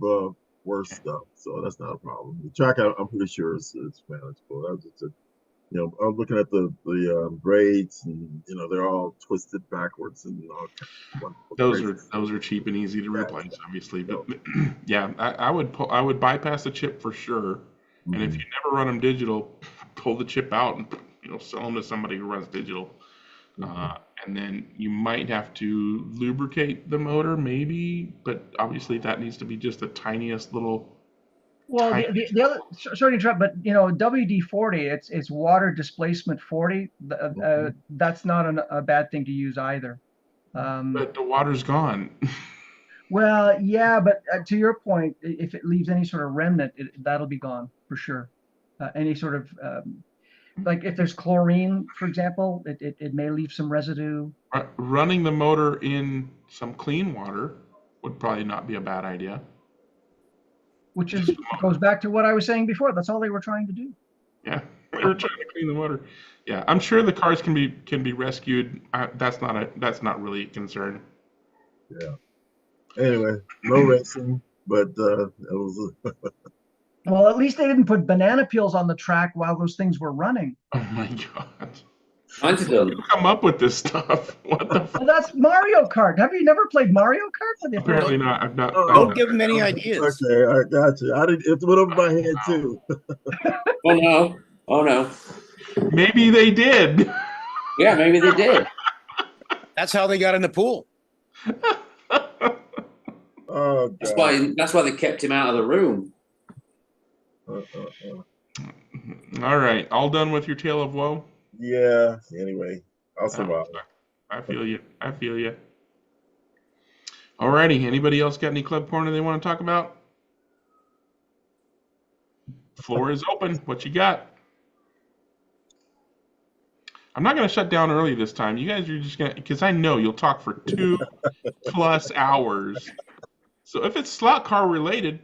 worse stuff, so that's not a problem. The track, I'm pretty sure it's manageable. That was just I'm looking at the grades, and they're all twisted backwards and all. Those are cheap and easy to replace, obviously. But yeah, I would bypass the chip for sure, And if you never run them digital, pull the chip out and sell them to somebody who runs digital. And then you might have to lubricate the motor, maybe, but obviously that needs to be just the tiniest little. Well, the other, sorry to interrupt, but WD-40, it's water displacement 40. That's not a bad thing to use either. But the water's gone. Well, yeah, but to your point, if it leaves any sort of remnant, that'll be gone for sure. Any sort of like if there's chlorine, for example, it may leave some residue. Running the motor in some clean water would probably not be a bad idea. Which goes back to what I was saying before. That's all they were trying to do. Yeah, they were trying to clean the motor. Yeah, I'm sure the cars can be rescued. That's not really a concern. Yeah. Anyway, no racing, but it was. Well, at least they didn't put banana peels on the track while those things were running. Oh my God! You come up with this stuff? What the? Well, that's Mario Kart. Have you never played Mario Kart? Apparently not. I've not. Don't give them any ideas. Okay, I got you. It went over my head too. Oh no! Oh no! Maybe they did. Yeah, maybe they did. That's how they got in the pool. Oh, God. That's why they kept him out of the room. All right, all done with your tale of woe? Yeah. Anyway, I'll survive. I feel you. All righty. Anybody else got any club corner they want to talk about? Floor is open. What you got? I'm not going to shut down early this time. You guys are just going to, because I know you'll talk for 2+ hours. So if it's slot car related,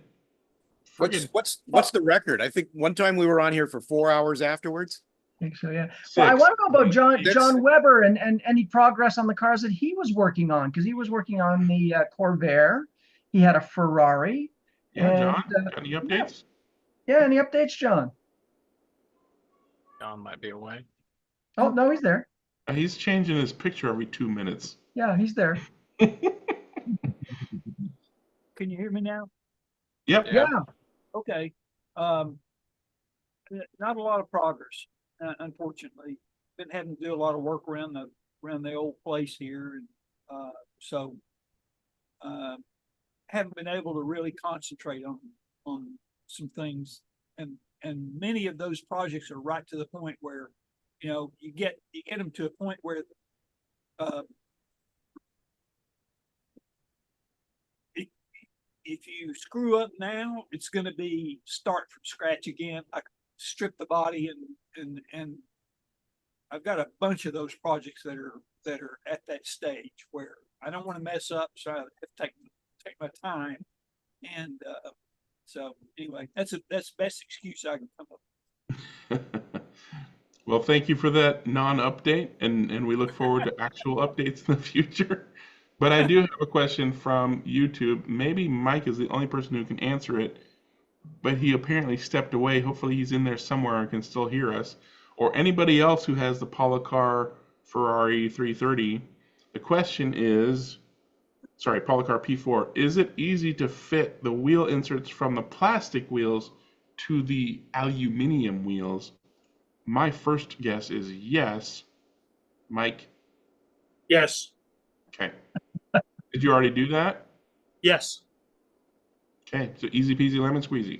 what's the record? I think one time we were on here for 4 hours afterwards. I think so, yeah. Well, I want to know about John Weber and any progress on the cars that he was working on, because he was working on the Corvair. He had a Ferrari. Yeah, John, any updates? Yeah, any updates, John? John might be away. Oh, no, he's there. He's changing his picture every 2 minutes. Yeah, he's there. Can you hear me now? Yep. Yeah. Okay. Not a lot of progress, unfortunately. Been having to do a lot of work around the old place here, and so haven't been able to really concentrate on some things, and many of those projects are right to the point where you get them to a point where if you screw up now, it's going to be start from scratch again. I strip the body and I've got a bunch of those projects that are at that stage where I don't want to mess up, so I have to take my time. And so anyway, that's the best excuse I can come up with. Well, thank you for that non-update, and we look forward to actual updates in the future. But I do have a question from YouTube. Maybe Mike is the only person who can answer it, but he apparently stepped away. Hopefully he's in there somewhere and can still hear us. Or anybody else who has the Polycar Ferrari 330. The question is, Polycar P4, is it easy to fit the wheel inserts from the plastic wheels to the aluminum wheels? My first guess is yes. Mike? Yes. Okay. Did you already do that? Yes. Okay, so easy peasy lemon squeezy.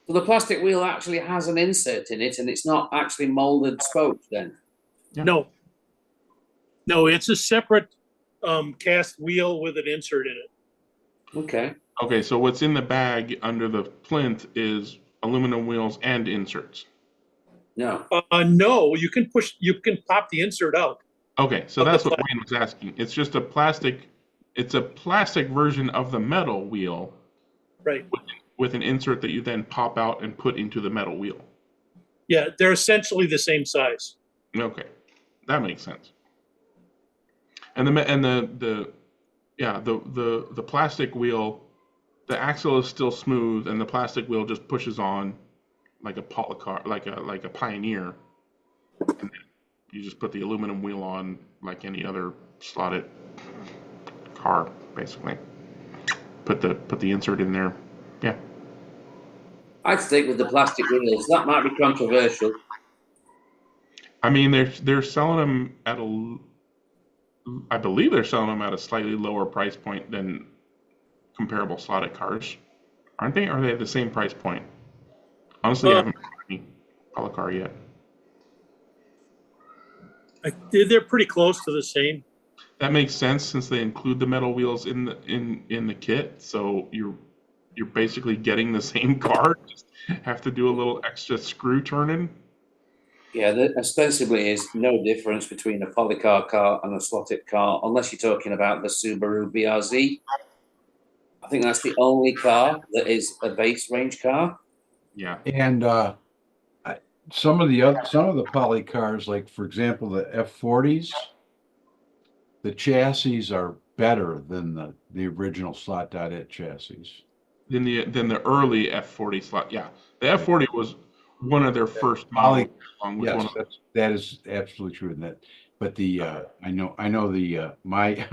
So the plastic wheel actually has an insert in it, and it's not actually molded spokes then? Yeah. No, it's a separate cast wheel with an insert in it. Okay. Okay, so what's in the bag under the plinth is aluminum wheels and inserts. No. No, you can pop the insert out. Okay, so that's what Wayne was asking. It's just a plastic version of the metal wheel. Right. With an insert that you then pop out and put into the metal wheel. Yeah, they're essentially the same size. Okay, that makes sense. And the plastic wheel, the axle is still smooth, and the plastic wheel just pushes on like a Polycar, like a Pioneer. And then you just put the aluminum wheel on like any other slotted car, basically. Put the insert in there. Yeah. I'd stick with the plastic wheels. That might be controversial. I mean, they're selling them at I believe they're selling them at a slightly lower price point than comparable slotted cars, aren't they? Or are they at the same price point? Honestly, I haven't bought any Polycar yet. They're pretty close to the same. That makes sense since they include the metal wheels in the kit. So you're basically getting the same car. Just have to do a little extra screw turning. Yeah, there ostensibly is no difference between a Polycar car and a slotted car, unless you're talking about the Subaru BRZ. I think that's the only car that is a base range car. Yeah. And some of the poly cars, like for example the F40s, the chassis are better than the original slot.it chassis. Than the early F40 slot. Yeah, the F40 was one of their first models. Yes, that is absolutely true. But I know the I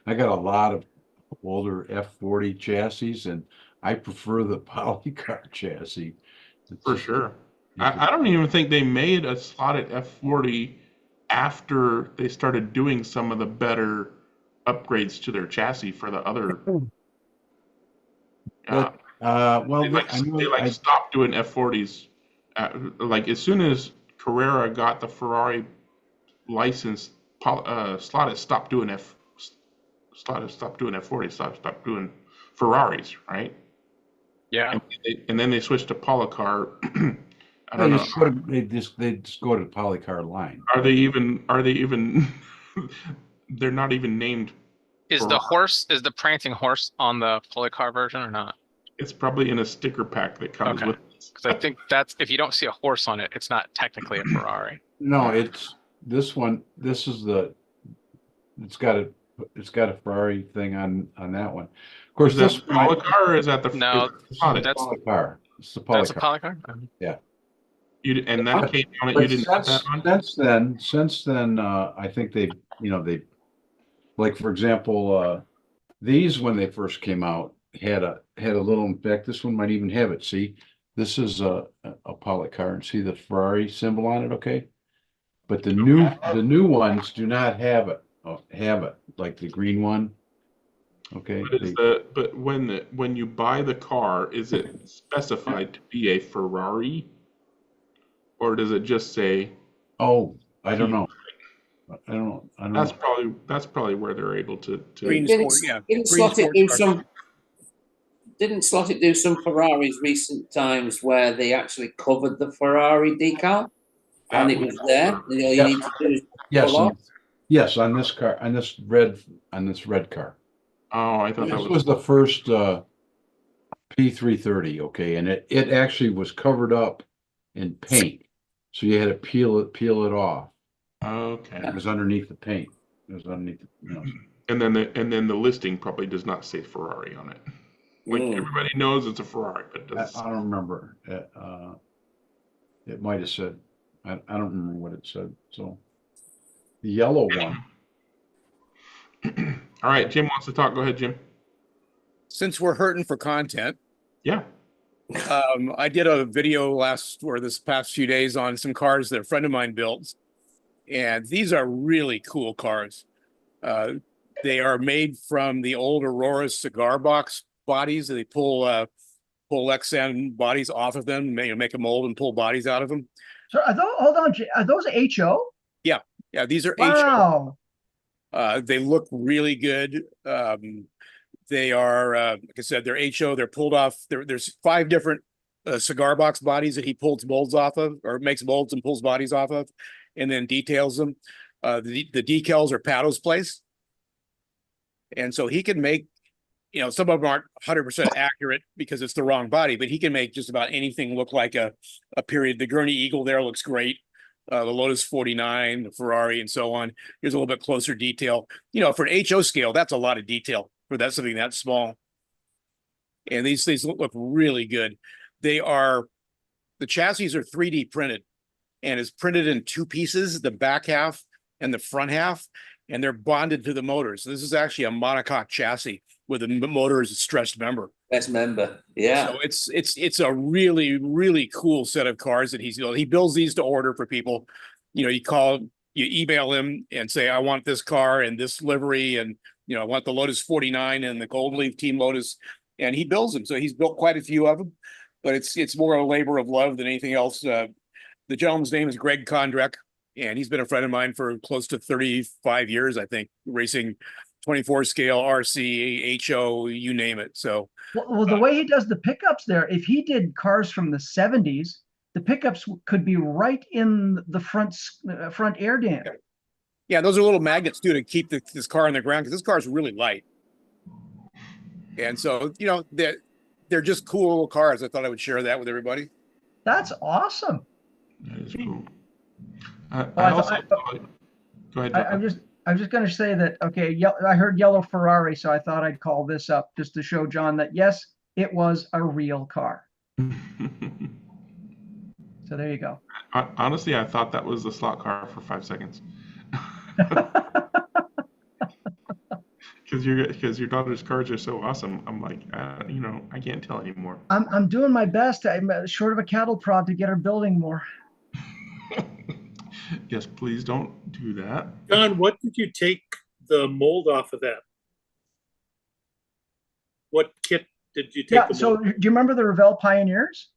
got a lot of older F40 chassis, and I prefer the Polycar chassis. For sure. I don't even think they made a slotted F40 after they started doing some of the better upgrades to their chassis for the other. They stopped doing F40s. Like as soon as Carrera got the Ferrari license, Slotted stopped doing F40s, stopped doing Ferraris, right? Yeah. And then they switched to Polycar. I don't know. They just go to the Polycar line. Are they even? They're not even named. Is the prancing horse on the Polycar version or not? It's probably in a sticker pack that comes with it. Because I think that's, if you don't see a horse on it, it's not technically a Ferrari. No, it's this one. This is it's got a Ferrari thing on that one. Of course, is this Polycar or is that the no? That's Polycar. It's the Polycar. That's a Polycar. Yeah. And that came on it. You didn't put that on? Since then, I think they like for example, these when they first came out had a little. In fact, this one might even have it. See, this is a Polycar, and see the Ferrari symbol on it. Okay, but the new ones do not have it. Like the green one. Okay. But when you buy the car, is it specified to be a Ferrari? Or does it just say? Oh, I don't know. I don't know. That's probably where they're able to. Didn't Slotted do some Ferraris recent times where they actually covered the Ferrari decal, and it was there. All you need to do is pull off. Yes, on this car, on this red car. Oh, I thought this was the first P330. Okay, and it actually was covered up in paint. So you had to peel it off. Okay. It was underneath the paint. It was underneath. And then the listing probably does not say Ferrari on it. Like everybody knows it's a Ferrari, but it doesn't. I don't remember. It might have said. I don't remember what it said. So the yellow one. All right, Jim wants to talk. Go ahead, Jim. Since we're hurting for content. Yeah. I did a video this past few days on some cars that a friend of mine built, and these are really cool cars. They are made from the old Aurora cigar box bodies. They pull XN bodies off of them, make a mold and pull bodies out of them. So hold on, are those HO? Yeah, these are wow. HO. They look really good. They are, like I said, they're HO. They're pulled off. There's 5 different cigar box bodies that he pulls molds off of, or makes molds and pulls bodies off of, and then details them. The decals are Paddle's place. And so he can make, some of them aren't 100% accurate because it's the wrong body, but he can make just about anything look like a period. The Gurney Eagle there looks great. The Lotus 49, the Ferrari, and so on. Here's a little bit closer detail. For an HO scale, that's a lot of detail for something that small. And these things look really good. The chassis are 3D printed, and it's printed in 2 pieces, the back half and the front half, and they're bonded to the motors. So this is actually a monocoque chassis with the motor as a stretched member. Best member. Yeah. So it's a really cool set of cars that he's he builds these to order for people. You email him and say, I want this car and this livery, and I want the Lotus 49 and the Gold Leaf Team Lotus, and he builds them. So he's built quite a few of them, but it's more a labor of love than anything else. The gentleman's name is Greg Kondrek, and he's been a friend of mine for close to 35 years, I think, racing 24 scale, RC, HO, you name it. So well, the way he does the pickups there, if he did cars from the 70s, the pickups could be right in the front air dam. Yeah, those are little magnets too to keep this car on the ground, because this car is really light. And so, they're just cool little cars. I thought I would share that with everybody. That's awesome. That is cool. Go ahead. I'm just going to say that, okay, I heard yellow Ferrari, so I thought I'd call this up just to show John that, yes, it was a real car. So there you go. Honestly, I thought that was the slot car for 5 seconds. Because your daughter's cars are so awesome. I'm like, I can't tell anymore. I'm doing my best. I'm short of a cattle prod to get her building more. Yes, please don't do that. John, what did you take the mold off of that? What kit did you take? Yeah, so do you remember the Revell Pioneers?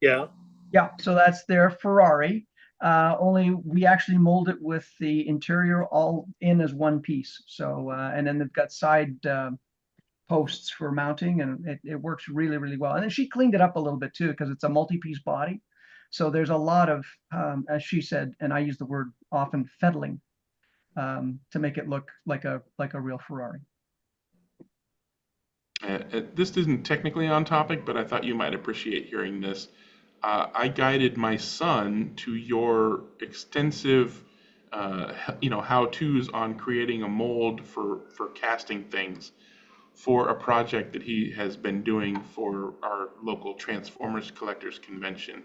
Yeah. Yeah, so that's their Ferrari. Only we actually mold it with the interior all in as one piece. So, and then they've got side posts for mounting, and it works really, really well. And then she cleaned it up a little bit too, because it's a multi-piece body. So there's a lot of, as she said, and I use the word often, fettling, to make it look like a real Ferrari. This isn't technically on topic, but I thought you might appreciate hearing this. I guided my son to your extensive, how-tos on creating a mold for casting things for a project that he has been doing for our local Transformers Collectors Convention.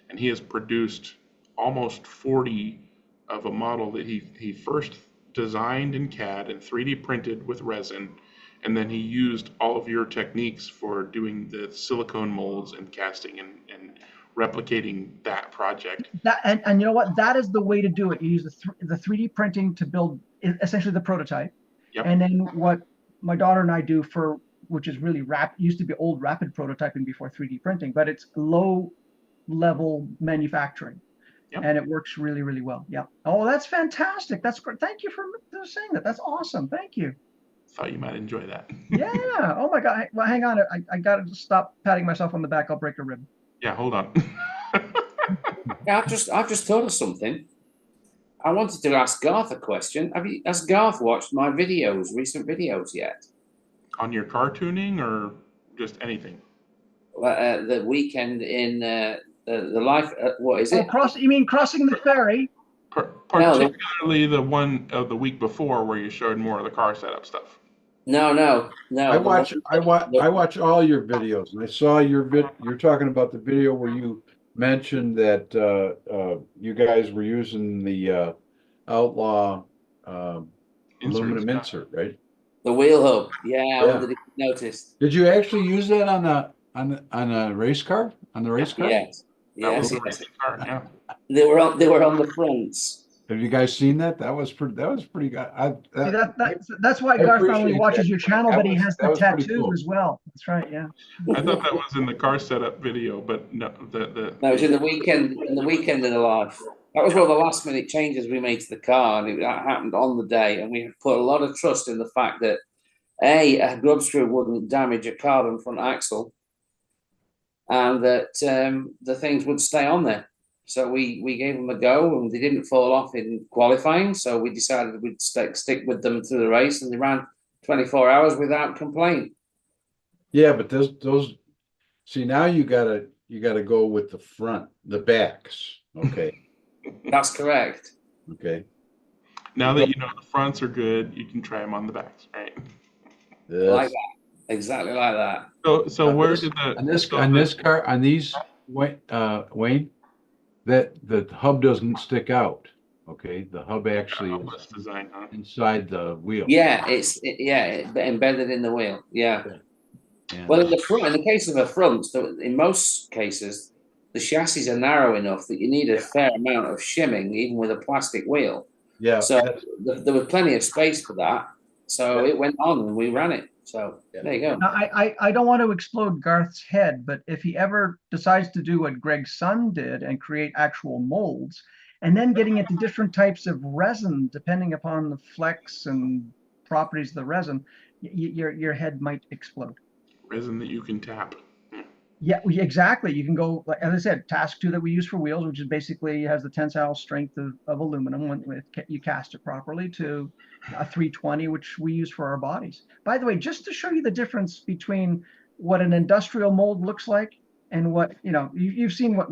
And he has produced almost 40 of a model that he first designed in CAD and 3D printed with resin. And then he used all of your techniques for doing the silicone molds and casting and replicating that project. And you know what? That is the way to do it. You use the 3D printing to build essentially the prototype. Yep. And then what my daughter and I do which is really used to be old rapid prototyping before 3D printing, but it's low level manufacturing. Yep. And it works really, really well. Yeah. Oh, that's fantastic. That's great. Thank you for saying that. That's awesome. Thank you. Thought you might enjoy that. Yeah. Oh my God. Well, hang on. I got to stop patting myself on the back. I'll break a rib. Yeah, hold on. Yeah, I've just thought of something. I wanted to ask Garth a question. Has Garth watched my recent videos yet? On your car tuning or just anything? The weekend in the life. What is it? You mean crossing the ferry? Particularly the one of the week before where you showed more of the car setup stuff. No. I watch all your videos, and I saw you're talking about the video where you mentioned that you guys were using the Outlaw aluminum insert, right? The wheel hub. Yeah. I wondered if you noticed. Did you actually use that on a race car? On the race car? Yes. Yes. Yeah. They were on the fronts. Have you guys seen that? That was pretty good. That's why Garth not only watches your channel, but he has the tattoo as well. That's right. Yeah. I thought that was in the car setup video, but no. No, it was in the weekend. In the weekend in the life. That was one of the last minute changes we made to the car, and that happened on the day. And we put a lot of trust in the fact that a grub screw wouldn't damage a carbon front axle, and that the things would stay on there. So we gave them a go, and they didn't fall off in qualifying. So we decided we'd stick with them through the race, and they ran 24 hours without complaint. Yeah, but those see, now you gotta go with the backs. Okay. That's correct. Okay. Now that you know the fronts are good, you can try them on the backs, right? Yes. Like that. Exactly like that. So where did the on this car, on these Wayne, that the hub doesn't stick out. Okay, the hub actually is designed, huh? inside the wheel. Yeah, it's embedded in the wheel. Yeah. And, Well, in the front, in the case of a front, in most cases, the chassis are narrow enough that you need a fair amount of shimming, even with a plastic wheel. yeah, So there was plenty of space for that. So it went on and we ran it. So there you go. Now, I don't want to explode Garth's head, but if he ever decides to do what Greg's son did and create actual molds, and then getting into different types of resin, depending upon the flex and properties of the resin, your head might explode. Resin that you can tap. Yeah, exactly. You can go, like, as I said, task 2 that we use for wheels, which is basically has the tensile strength of aluminum when you cast it properly, to a 320, which we use for our bodies. By the way, just to show you the difference between what an industrial mold looks like and what, you've seen what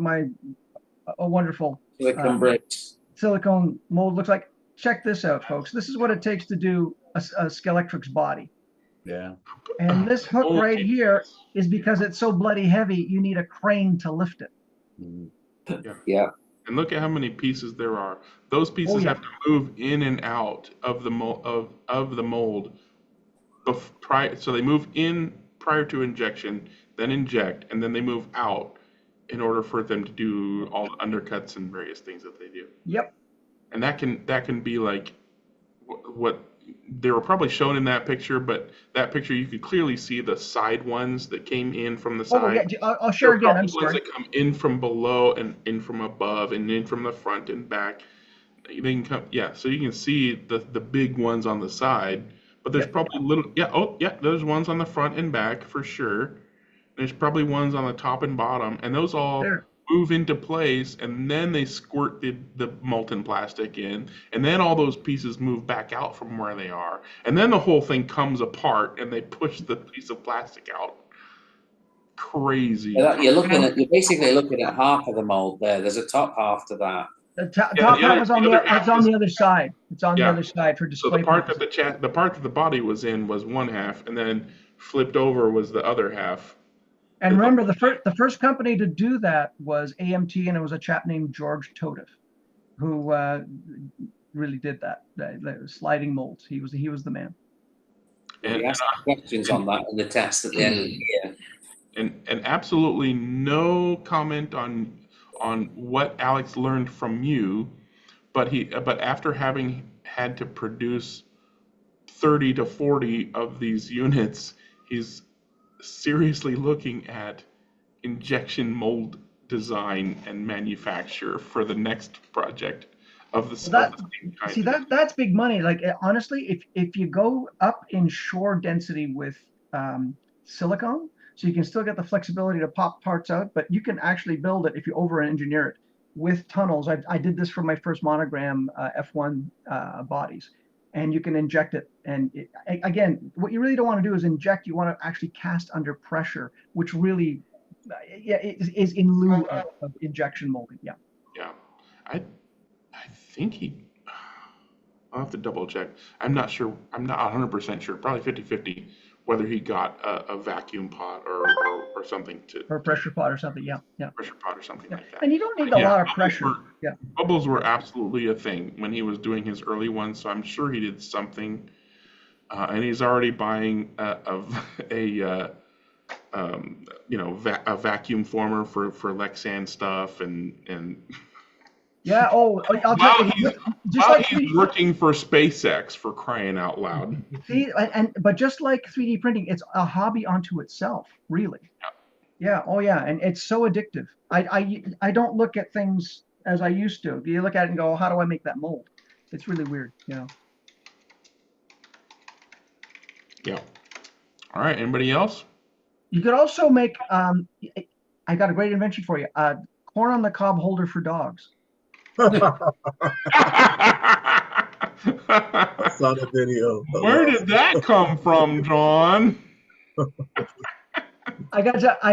a wonderful Silicone bricks. Silicone mold looks like. Check this out, folks. This is what it takes to do a Scalextric's body. yeah. And this hook right here is because it's so bloody heavy, you need a crane to lift it. Yeah. And look at how many pieces there are. Those pieces have to move in and out of the mold. So they move in prior to injection, then inject, and then they move out in order for them to do all the undercuts and various things that they do. Yep. And that can be like what they were probably shown in that picture, but that picture you could clearly see the side ones that came in from the side. Oh, yeah, I'll share again. I'm sorry. Ones that come in from below and in from above and in from the front and back. They can come, so you can see the big ones on the side, but there's probably there's ones on the front and back for sure. There's probably ones on the top and bottom, and those all move into place, and then they squirt the molten plastic in, and then all those pieces move back out from where they are, and then the whole thing comes apart, and they push the piece of plastic out. Crazy. You're basically looking at half of the mold there. There's a top half to that. The top half is on the other side. It's on the other side for display. So the part that the body was in was one half, and then flipped over was the other half. And remember, the first company to do that was AMT, and it was a chap named George Totev, who really did that. The sliding molds. He was the man. And we asked questions on that in the test at the end of the year. And absolutely no comment on what Alex learned from you, but after having had to produce 30 to 40 of these units, he's seriously looking at injection mold design and manufacture for the next project of the same kind. See, that's big money. Like, honestly, if you go up in shore density with silicone, so you can still get the flexibility to pop parts out, but you can actually build it if you over-engineer it with tunnels. I did this for my first monogram F1 bodies. And you can inject it. And again, what you really don't want to do is inject. You want to actually cast under pressure, which really is in lieu of injection molding. Yeah. Yeah. I think I'll have to double check. I'm not sure. I'm not 100% sure. Probably 50-50 whether he got a vacuum pot or something or a pressure pot or something. Yeah. Pressure pot or something like that. And you don't need a lot of pressure. Bubbles were absolutely a thing when he was doing his early ones, so I'm sure he did something. And he's already buying a vacuum former for Lexan stuff and. Yeah. Oh, I'll tell you. He's working for SpaceX, for crying out loud. See, but just like 3D printing, it's a hobby unto itself, really. Yeah. Oh, yeah. And it's so addictive. I don't look at things as I used to. You look at it and go, how do I make that mold? It's really weird. Yeah. All right. Anybody else? You could also make. I got a great invention for you. Corn on the cob holder for dogs. I saw the video. Where did that come from, John? I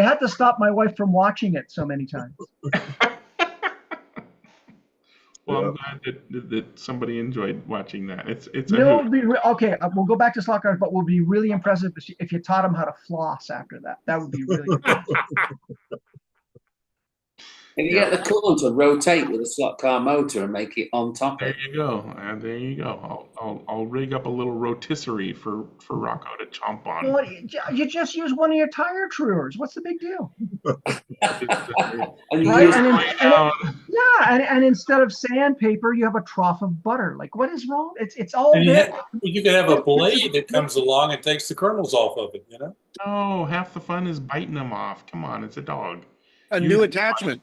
had to stop my wife from watching it so many times. Well, I'm glad that somebody enjoyed watching that. It's okay. We'll go back to slot cars, but we'll be really impressive if you taught them how to floss after that. That would be really impressive. If you get the coolant to rotate with a slot car motor and make it on top There of you go. There you go. I'll rig up a little rotisserie for Rocco to chomp on. Well, you just use one of your tire truers. What's the big deal? and you Right? use And instead of sandpaper, you have a trough of butter. Like, what is wrong? It's all And there. you can have a blade that comes along and takes the kernels off of it, you know? Oh, half the fun is biting them off. Come on, it's a dog. A new attachment.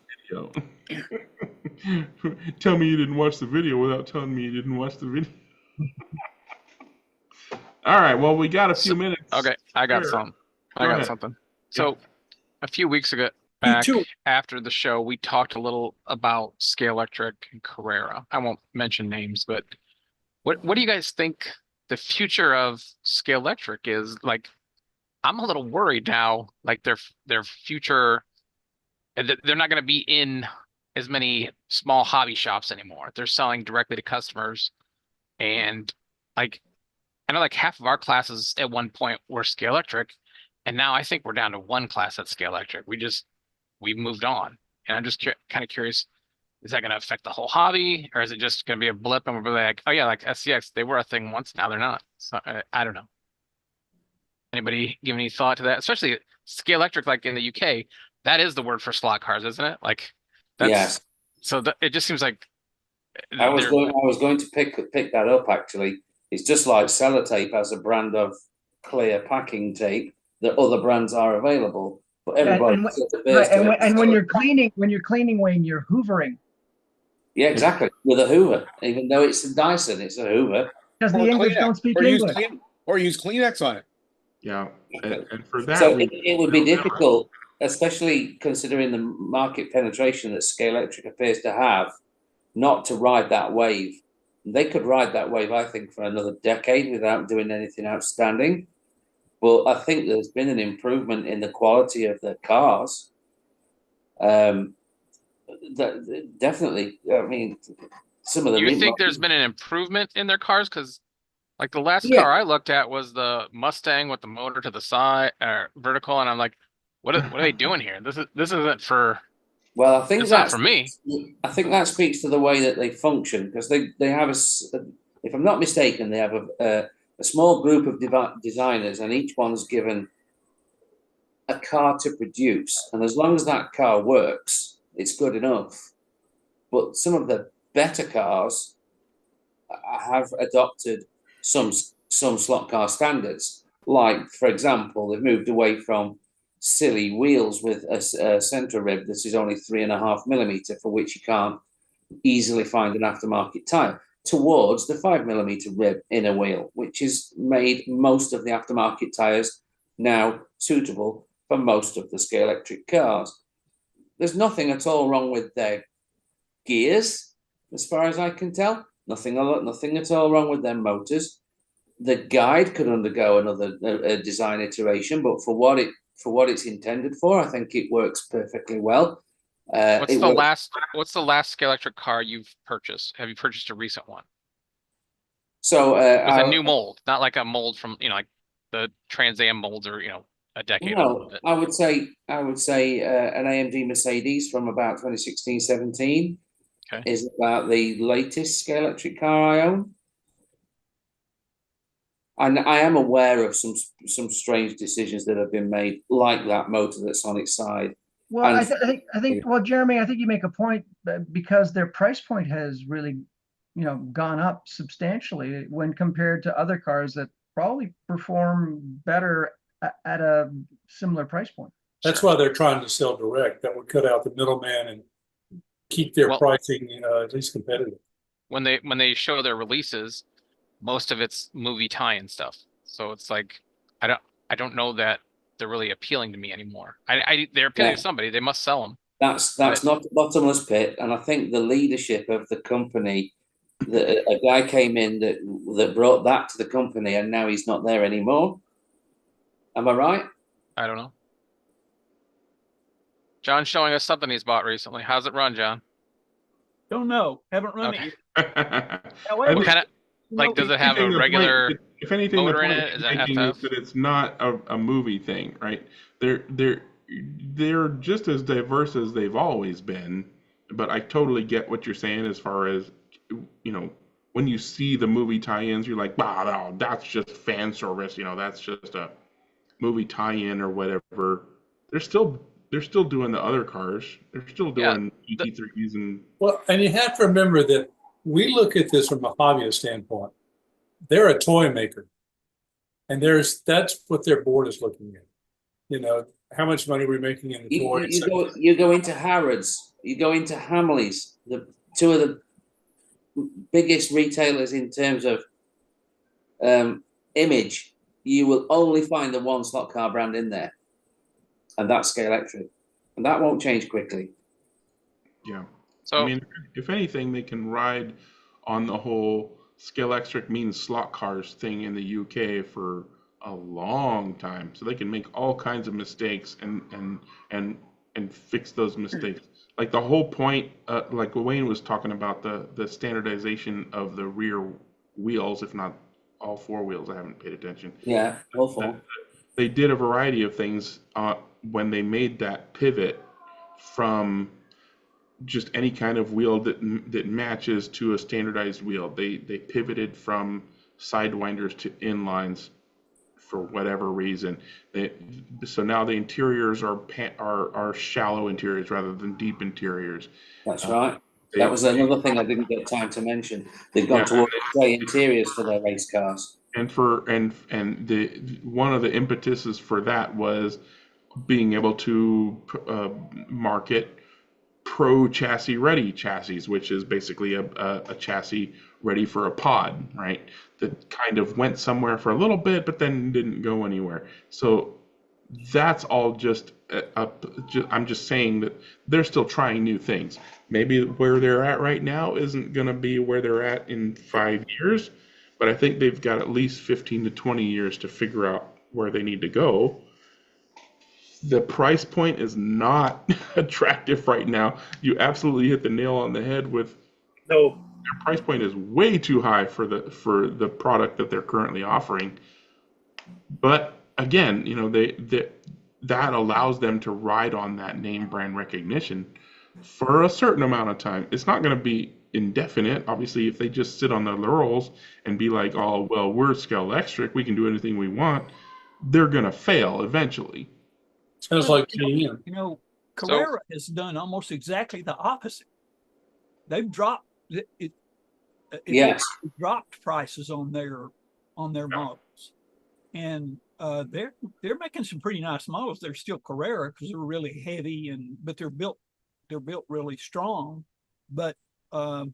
Tell me you didn't watch the video without telling me you didn't watch the video. All right, well, we got a few minutes. Okay, I got Sure. some. Go I got ahead. something. So, a few weeks ago, back too. after the show, we talked a little about Scalextric and Carrera. I won't mention names, but what do you guys think the future of Scalextric is? Like, I'm a little worried now. Like their future, they're not going to be in as many small hobby shops anymore. They're selling directly to customers, and like I know like half of our classes at one point were Scalextric, and now I think we're down to one class at Scalextric. We've moved on, and I'm just kind of curious. Is that going to affect the whole hobby, or is it just going to be a blip and we'll be like, oh yeah, like SCX, they were a thing once, now they're not. So I don't know. Anybody give any thought to that? Especially Scalextric, like in the UK, that is the word for slot cars, isn't it? Like that's Yes. So it just seems like I was going to pick that up actually. It's just like Sellotape has a brand of clear packing tape that other brands are available, but everybody and when you're cleaning, Wayne, you're hoovering. Yeah, exactly. With a Hoover, even though it's a Dyson, it's a Hoover. Because the English don't speak English. Or use Kleenex on it. Yeah, and for that, So it would be difficult, especially considering the market penetration that Scalextric appears to have, not to ride that wave. They could ride that wave, I think, for another decade without doing anything outstanding. But I think there's been an improvement in the quality of the cars. Definitely. I mean, some of the. You think there's been an improvement in their cars? Because like the last car I looked at was the Mustang with the motor to the side, vertical, and I'm like, what are they doing here? This isn't for. Well, I think that's not for me. I think that speaks to the way that they function, because they have if I'm not mistaken, they have a small group of designers, and each one's given a car to produce, and as long as that car works, it's good enough. But some of the better cars have adopted some slot car standards. Like, for example, they've moved away from silly wheels with a center rib that is only 3.5 millimeter, for which you can't easily find an aftermarket tire, towards the 5 millimeter rib inner wheel, which has made most of the aftermarket tires now suitable for most of the Scalextric cars. There's nothing at all wrong with their gears, as far as I can tell. Nothing at all wrong with their motors. The guide could undergo another design iteration, but for what it's intended for, I think it works perfectly well. What's the last Scalextric car you've purchased? Have you purchased a recent one? So with a new mold, not like a mold from like the Trans Am molds or a decade old. I would say an AMG Mercedes from about 2016-17 is about the latest Scalextric car I own. And I am aware of some strange decisions that have been made, like that motor that's on its side. Well, I think, well, Jeremy, I think you make a point because their price point has really, gone up substantially when compared to other cars that probably perform better at a similar price point. That's why they're trying to sell direct. That would cut out the middleman and keep their pricing at least competitive. When they show their releases, most of it's movie tie-in stuff. So it's like I don't know that they're really appealing to me anymore. They're appealing to somebody. They must sell them. That's not the bottomless pit, and I think the leadership of the company, a guy came in that brought that to the company, and now he's not there anymore. Am I right? I don't know. John's showing us something he's bought recently. How's it run, John? Don't know. Haven't run it yet. What kind of does it have a regular? If anything, motor the in point it? Is that it's not a movie thing, right? they're just as diverse as they've always been. But I totally get what you're saying as far as, when you see the movie tie-ins, you're like, wow, no, that's just fan service. That's just a movie tie-in or whatever. They're still doing the other cars. They're still doing GT3s and Well, and you have to remember that we look at this from a hobbyist standpoint. They're a toy maker, and that's what their board is looking at. How much money we're making in the toy. You go into Harrods, you go into Hamleys, the two of the biggest retailers in terms of image. You will only find the one slot car brand in there, and that's Scalextric, and that won't change quickly. Yeah. So I mean, if anything, they can ride on the whole Scalextric means slot cars thing in the UK for a long time, so they can make all kinds of mistakes and fix those mistakes. Like the whole point, like Wayne was talking about the standardization of the rear wheels, if not all four wheels. I haven't paid attention. Yeah, all four. They did a variety of things when they made that pivot from just any kind of wheel that matches to a standardized wheel. They pivoted from sidewinders to inlines for whatever reason. So now the interiors are shallow interiors rather than deep interiors. That's right. That was another thing I didn't get time to mention. They've gone towards grey interiors for their race cars. And one of the impetuses for that was being able to market pro chassis ready chassis, which is basically a chassis ready for a pod, right? That kind of went somewhere for a little bit, but then didn't go anywhere. So that's all I'm just saying that they're still trying new things. Maybe where they're at right now isn't going to be where they're at in 5 years, but I think they've got at least 15 to 20 years to figure out where they need to go. The price point is not attractive right now. You absolutely hit the nail on the head with No. their price point is way too high for the product that they're currently offering. But again, that allows them to ride on that name brand recognition for a certain amount of time. It's not going to be indefinite. Obviously, if they just sit on their laurels and be like, oh, well, we're Scalextric, we can do anything we want, they're going to fail eventually. Sounds like Carrera has done almost exactly the opposite. They've dropped dropped prices on their models, and they're making some pretty nice models. They're still Carrera because they're really heavy but they're built really strong. But for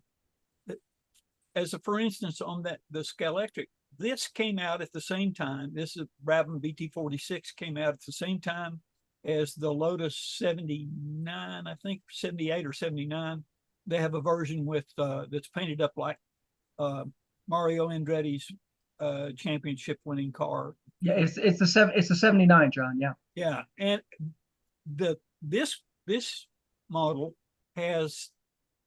instance, on the Scalextric, this came out at the same time. This is Brabham BT46 came out at the same time as the Lotus 79, I think 78 or 79. They have a version with that's painted up like Mario Andretti's championship winning car. Yeah, it's a 79, John. Yeah. Yeah, and this model has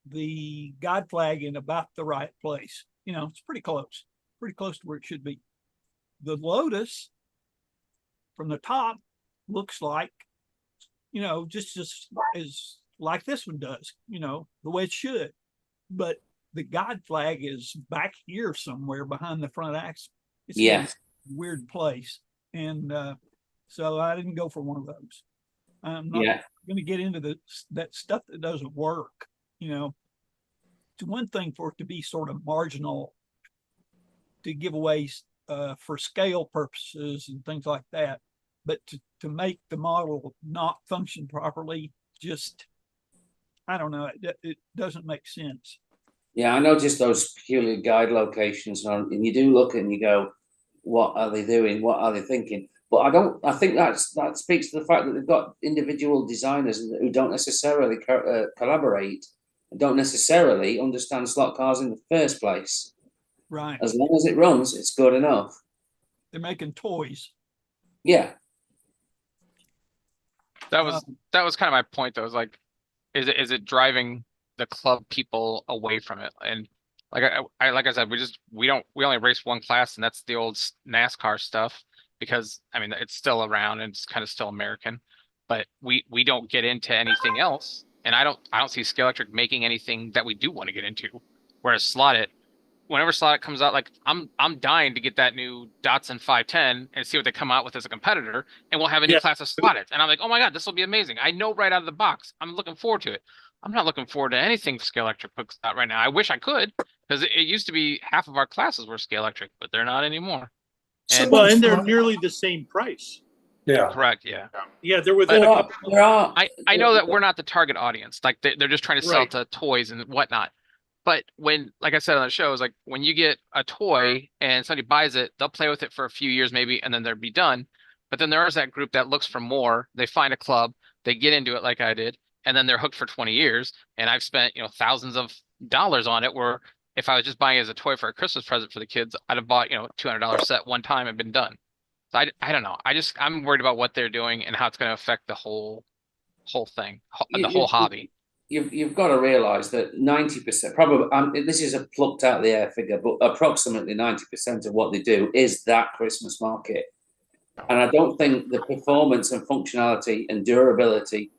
the guide flag in about the right place. It's pretty close to where it should be. The Lotus from the top looks like, just as like this one does, the way it should. But the guide flag is back here somewhere behind the front axle. It's in a weird place. And so I didn't go for one of those. I'm not going to get into that stuff that doesn't work. It's one thing for it to be sort of marginal, to give away for scale purposes and things like that. But to make the model not function properly, just, I don't know, it doesn't make sense. Yeah, I noticed those peculiar guide locations, and you do look and you go, what are they doing? What are they thinking? But I think that speaks to the fact that they've got individual designers who don't necessarily collaborate, and don't necessarily understand slot cars in the first place. Right. As long as it runs, it's good enough. They're making toys. Yeah. That was kind of my point though. Is like, is it driving the club people away from it? And like I said, we only race one class, and that's the old NASCAR stuff, because I mean it's still around and it's kind of still American. but we don't get into anything else. And I don't see Scalextric making anything that we do want to get into. Whereas Slotted, whenever Slotted comes out, like I'm dying to get that new Datsun 510 and see what they come out with as a competitor, and we'll have a new class of Slotted. And I'm like, oh my God, this will be amazing. I know right out of the box. I'm looking forward to it. I'm not looking forward to anything Scalextric puts out right now. I wish I could, because it used to be half of our classes were Scalextric, but they're not anymore. And, Well, and they're nearly the same price. Yeah. correct, yeah. Yeah, they're within a couple. I know that we're not the target audience. Like they're just trying to sell to toys and whatnot. But when, like I said on the show, is like when you get a toy and somebody buys it, they'll play with it for a few years maybe, and then they'll be done. But then there is that group that looks for more. They find a club, they get into it like I did, and then they're hooked for 20 years. And I've spent, thousands of dollars on it, where if I was just buying it as a toy for a Christmas present for the kids, I'd have bought, $200 set one time and been done. So I don't know. I'm worried about what they're doing and how it's going to affect the whole thing, the whole hobby. You've got to realize that 90%, probably, this is a plucked out of the air figure, but approximately 90% of what they do is that Christmas market. And I don't think the performance and functionality and durability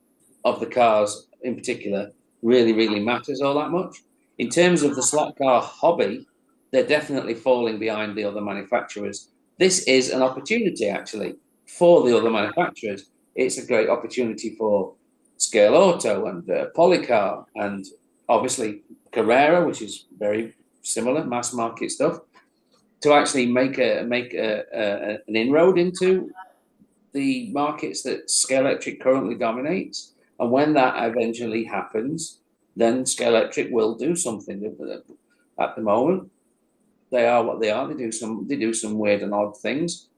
of the cars in particular really, really matters all that much. In terms of the slot car hobby, they're definitely falling behind the other manufacturers. This is an opportunity, actually, for the other manufacturers. It's a great opportunity for Scale Auto and Polycar, and obviously Carrera, which is very similar mass market stuff, to actually make an inroad into the markets that Scalextric currently dominates. And when that eventually happens, then Scalextric will do something. At the moment, they are what they are. They do some weird and odd things,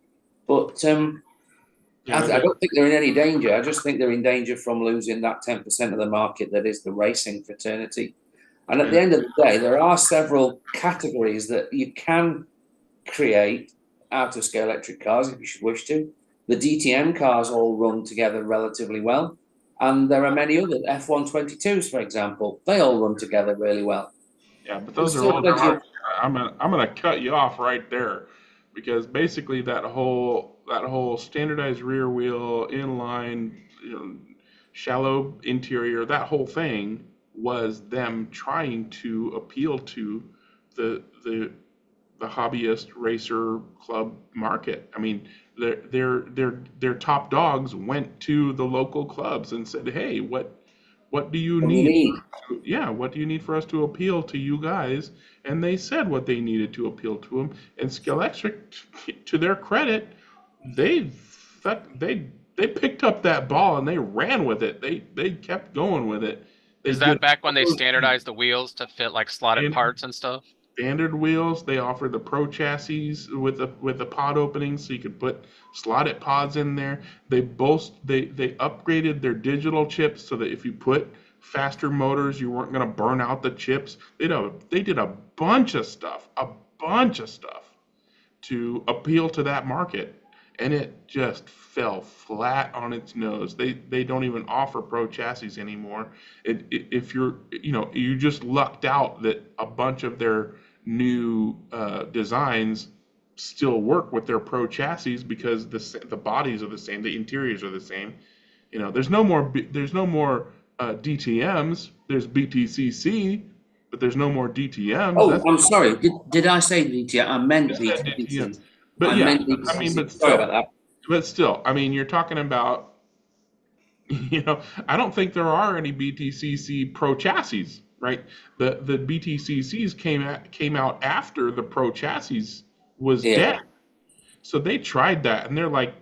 but I don't think they're in any danger. I just think they're in danger from losing that 10% of the market that is the racing fraternity. And at the end of the day, there are several categories that you can create out of Scalextric cars if you should wish to. The DTM cars all run together relatively well. And there are many other F122s, for example. They all run together really well. Yeah, but those are older. I'm gonna cut you off right there, because basically that whole standardized rear wheel, inline, shallow interior, that whole thing was them trying to appeal to the hobbyist racer club market. I mean, their top dogs went to the local clubs and said, "Hey, what do you need? What do you need for us to appeal to you guys?" And they said what they needed to appeal to them. And Scalextric, to their credit, they picked up that ball and they ran with it. They kept going with it. Is that back when they standardized the wheels to fit like slotted parts and stuff? Standard wheels. They offered the Pro chassis with a pod opening, so you could put slotted pods in there. They upgraded their digital chips so that if you put faster motors, you weren't going to burn out the chips. They did a bunch of stuff to appeal to that market, and it just fell flat on its nose. They don't even offer Pro chassis anymore. If you just lucked out that a bunch of their new designs still work with their Pro chassis, because the bodies are the same, the interiors are the same. There's no more DTMs. There's BTCC, but there's no more DTMs. Oh, I'm sorry. Did I say DTM? I meant BTCC. But Sorry about that. But still, I mean, you're talking about, I don't think there are any BTCC Pro chassis, right? The BTCCs came out after the Pro chassis was dead. So they tried that, and they're like,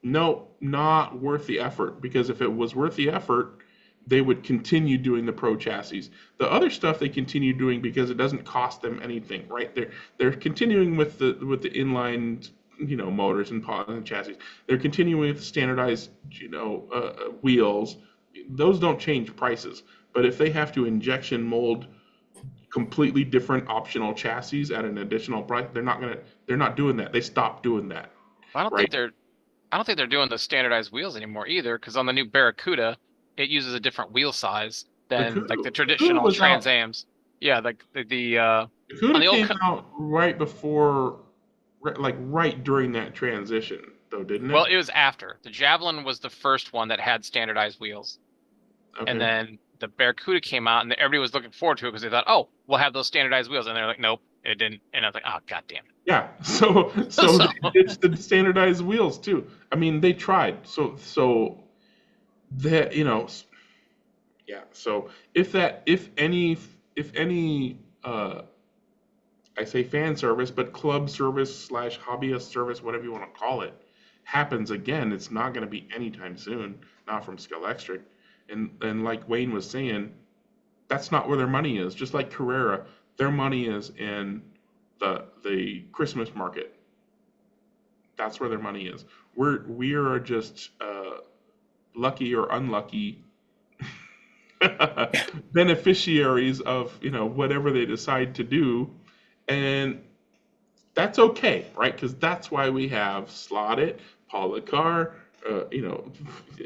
no, not worth the effort, because if it was worth the effort, they would continue doing the Pro chassis. The other stuff they continue doing because it doesn't cost them anything, right? They're continuing with the inline, motors and pods and chassis. They're continuing with standardized, wheels. Those don't change prices. But if they have to injection mold completely different optional chassis at an additional price, they're not doing that. They stopped doing that. I don't think they're doing the standardized wheels anymore either, because on the new Barracuda, it uses a different wheel size than like the traditional Trans Ams. Yeah, like the Barracuda came out right before, like right during that transition. though, didn't it? Well, it was after. The Javelin was the first one that had standardized wheels. Okay. And then the Barracuda came out, and everybody was looking forward to it because they thought, "Oh, we'll have those standardized wheels." And they're like, "Nope, it didn't." And I was like, "Oh, goddamn it!" Yeah. So it's the standardized wheels too. I mean, they tried. So that, you know, yeah. So if any I say fan service, but club service / hobbyist service, whatever you want to call it, happens again, it's not going to be anytime soon, not from Scalextric. And like Wayne was saying, that's not where their money is. Just like Carrera, their money is in the Christmas market. That's where their money is. We are just lucky or unlucky beneficiaries of, you know, whatever they decide to do. And that's okay, right? Because that's why we have Slotted, Paula Car, you know,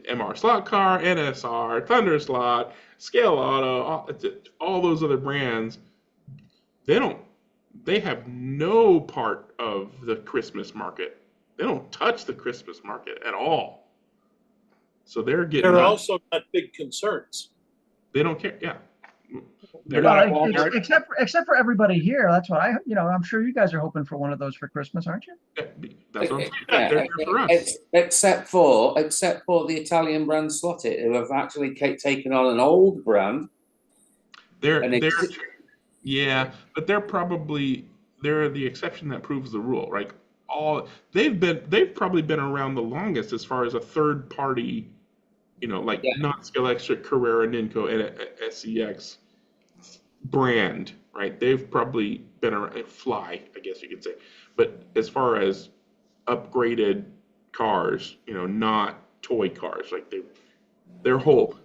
MR Slot Car, NSR, Thunderslot, Scale Auto, all those other brands. They have no part of the Christmas market. They don't touch the Christmas market at all. So they're getting. They're also not big concerns. They don't care. Yeah. They're not at Well, Walmart. except for everybody here. That's what I'm sure you guys are hoping for one of those for Christmas, aren't you? That's what I'm saying. Yeah, They're for us. except for the Italian brand Slotted, who have actually taken on an old brand. Yeah, but they're the exception that proves the rule, right? They've probably been around the longest as far as a third party, you know, like not Scalextric, Carrera, Ninco, and SCX brand, right? They've probably been around, Fly, I guess you could say. But as far as upgraded cars, you know, not toy cars, like their whole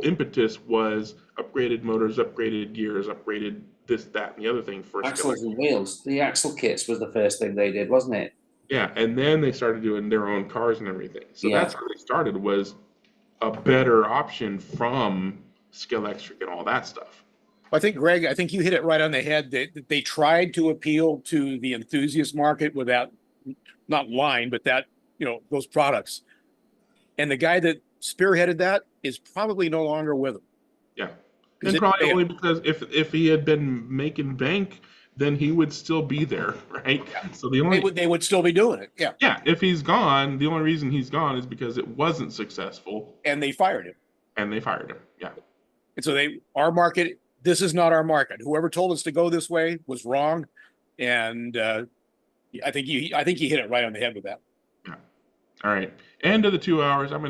impetus was upgraded motors, upgraded gears, upgraded this, that, and the other thing for axles and wheels. The axle kits was the first thing they did, wasn't it? Yeah, and then they started doing their own cars and everything. So that's how they started, was a better option from Scalextric and all that stuff. I think, Greg, you hit it right on the head. They tried to appeal to the enthusiast market with that, not line, but that, you know, those products. And the guy that spearheaded that is probably no longer with them. Yeah. And probably only because if he had been making bank, then he would still be there, right? Yeah. So they would still be doing it. Yeah. Yeah. If he's gone, the only reason he's gone is because it wasn't successful. And they fired him. Yeah. And so our market, this is not our market. Whoever told us to go this way was wrong. And I think you hit it right on the head with that. Yeah. All right. End of the 2 hours. I'm going to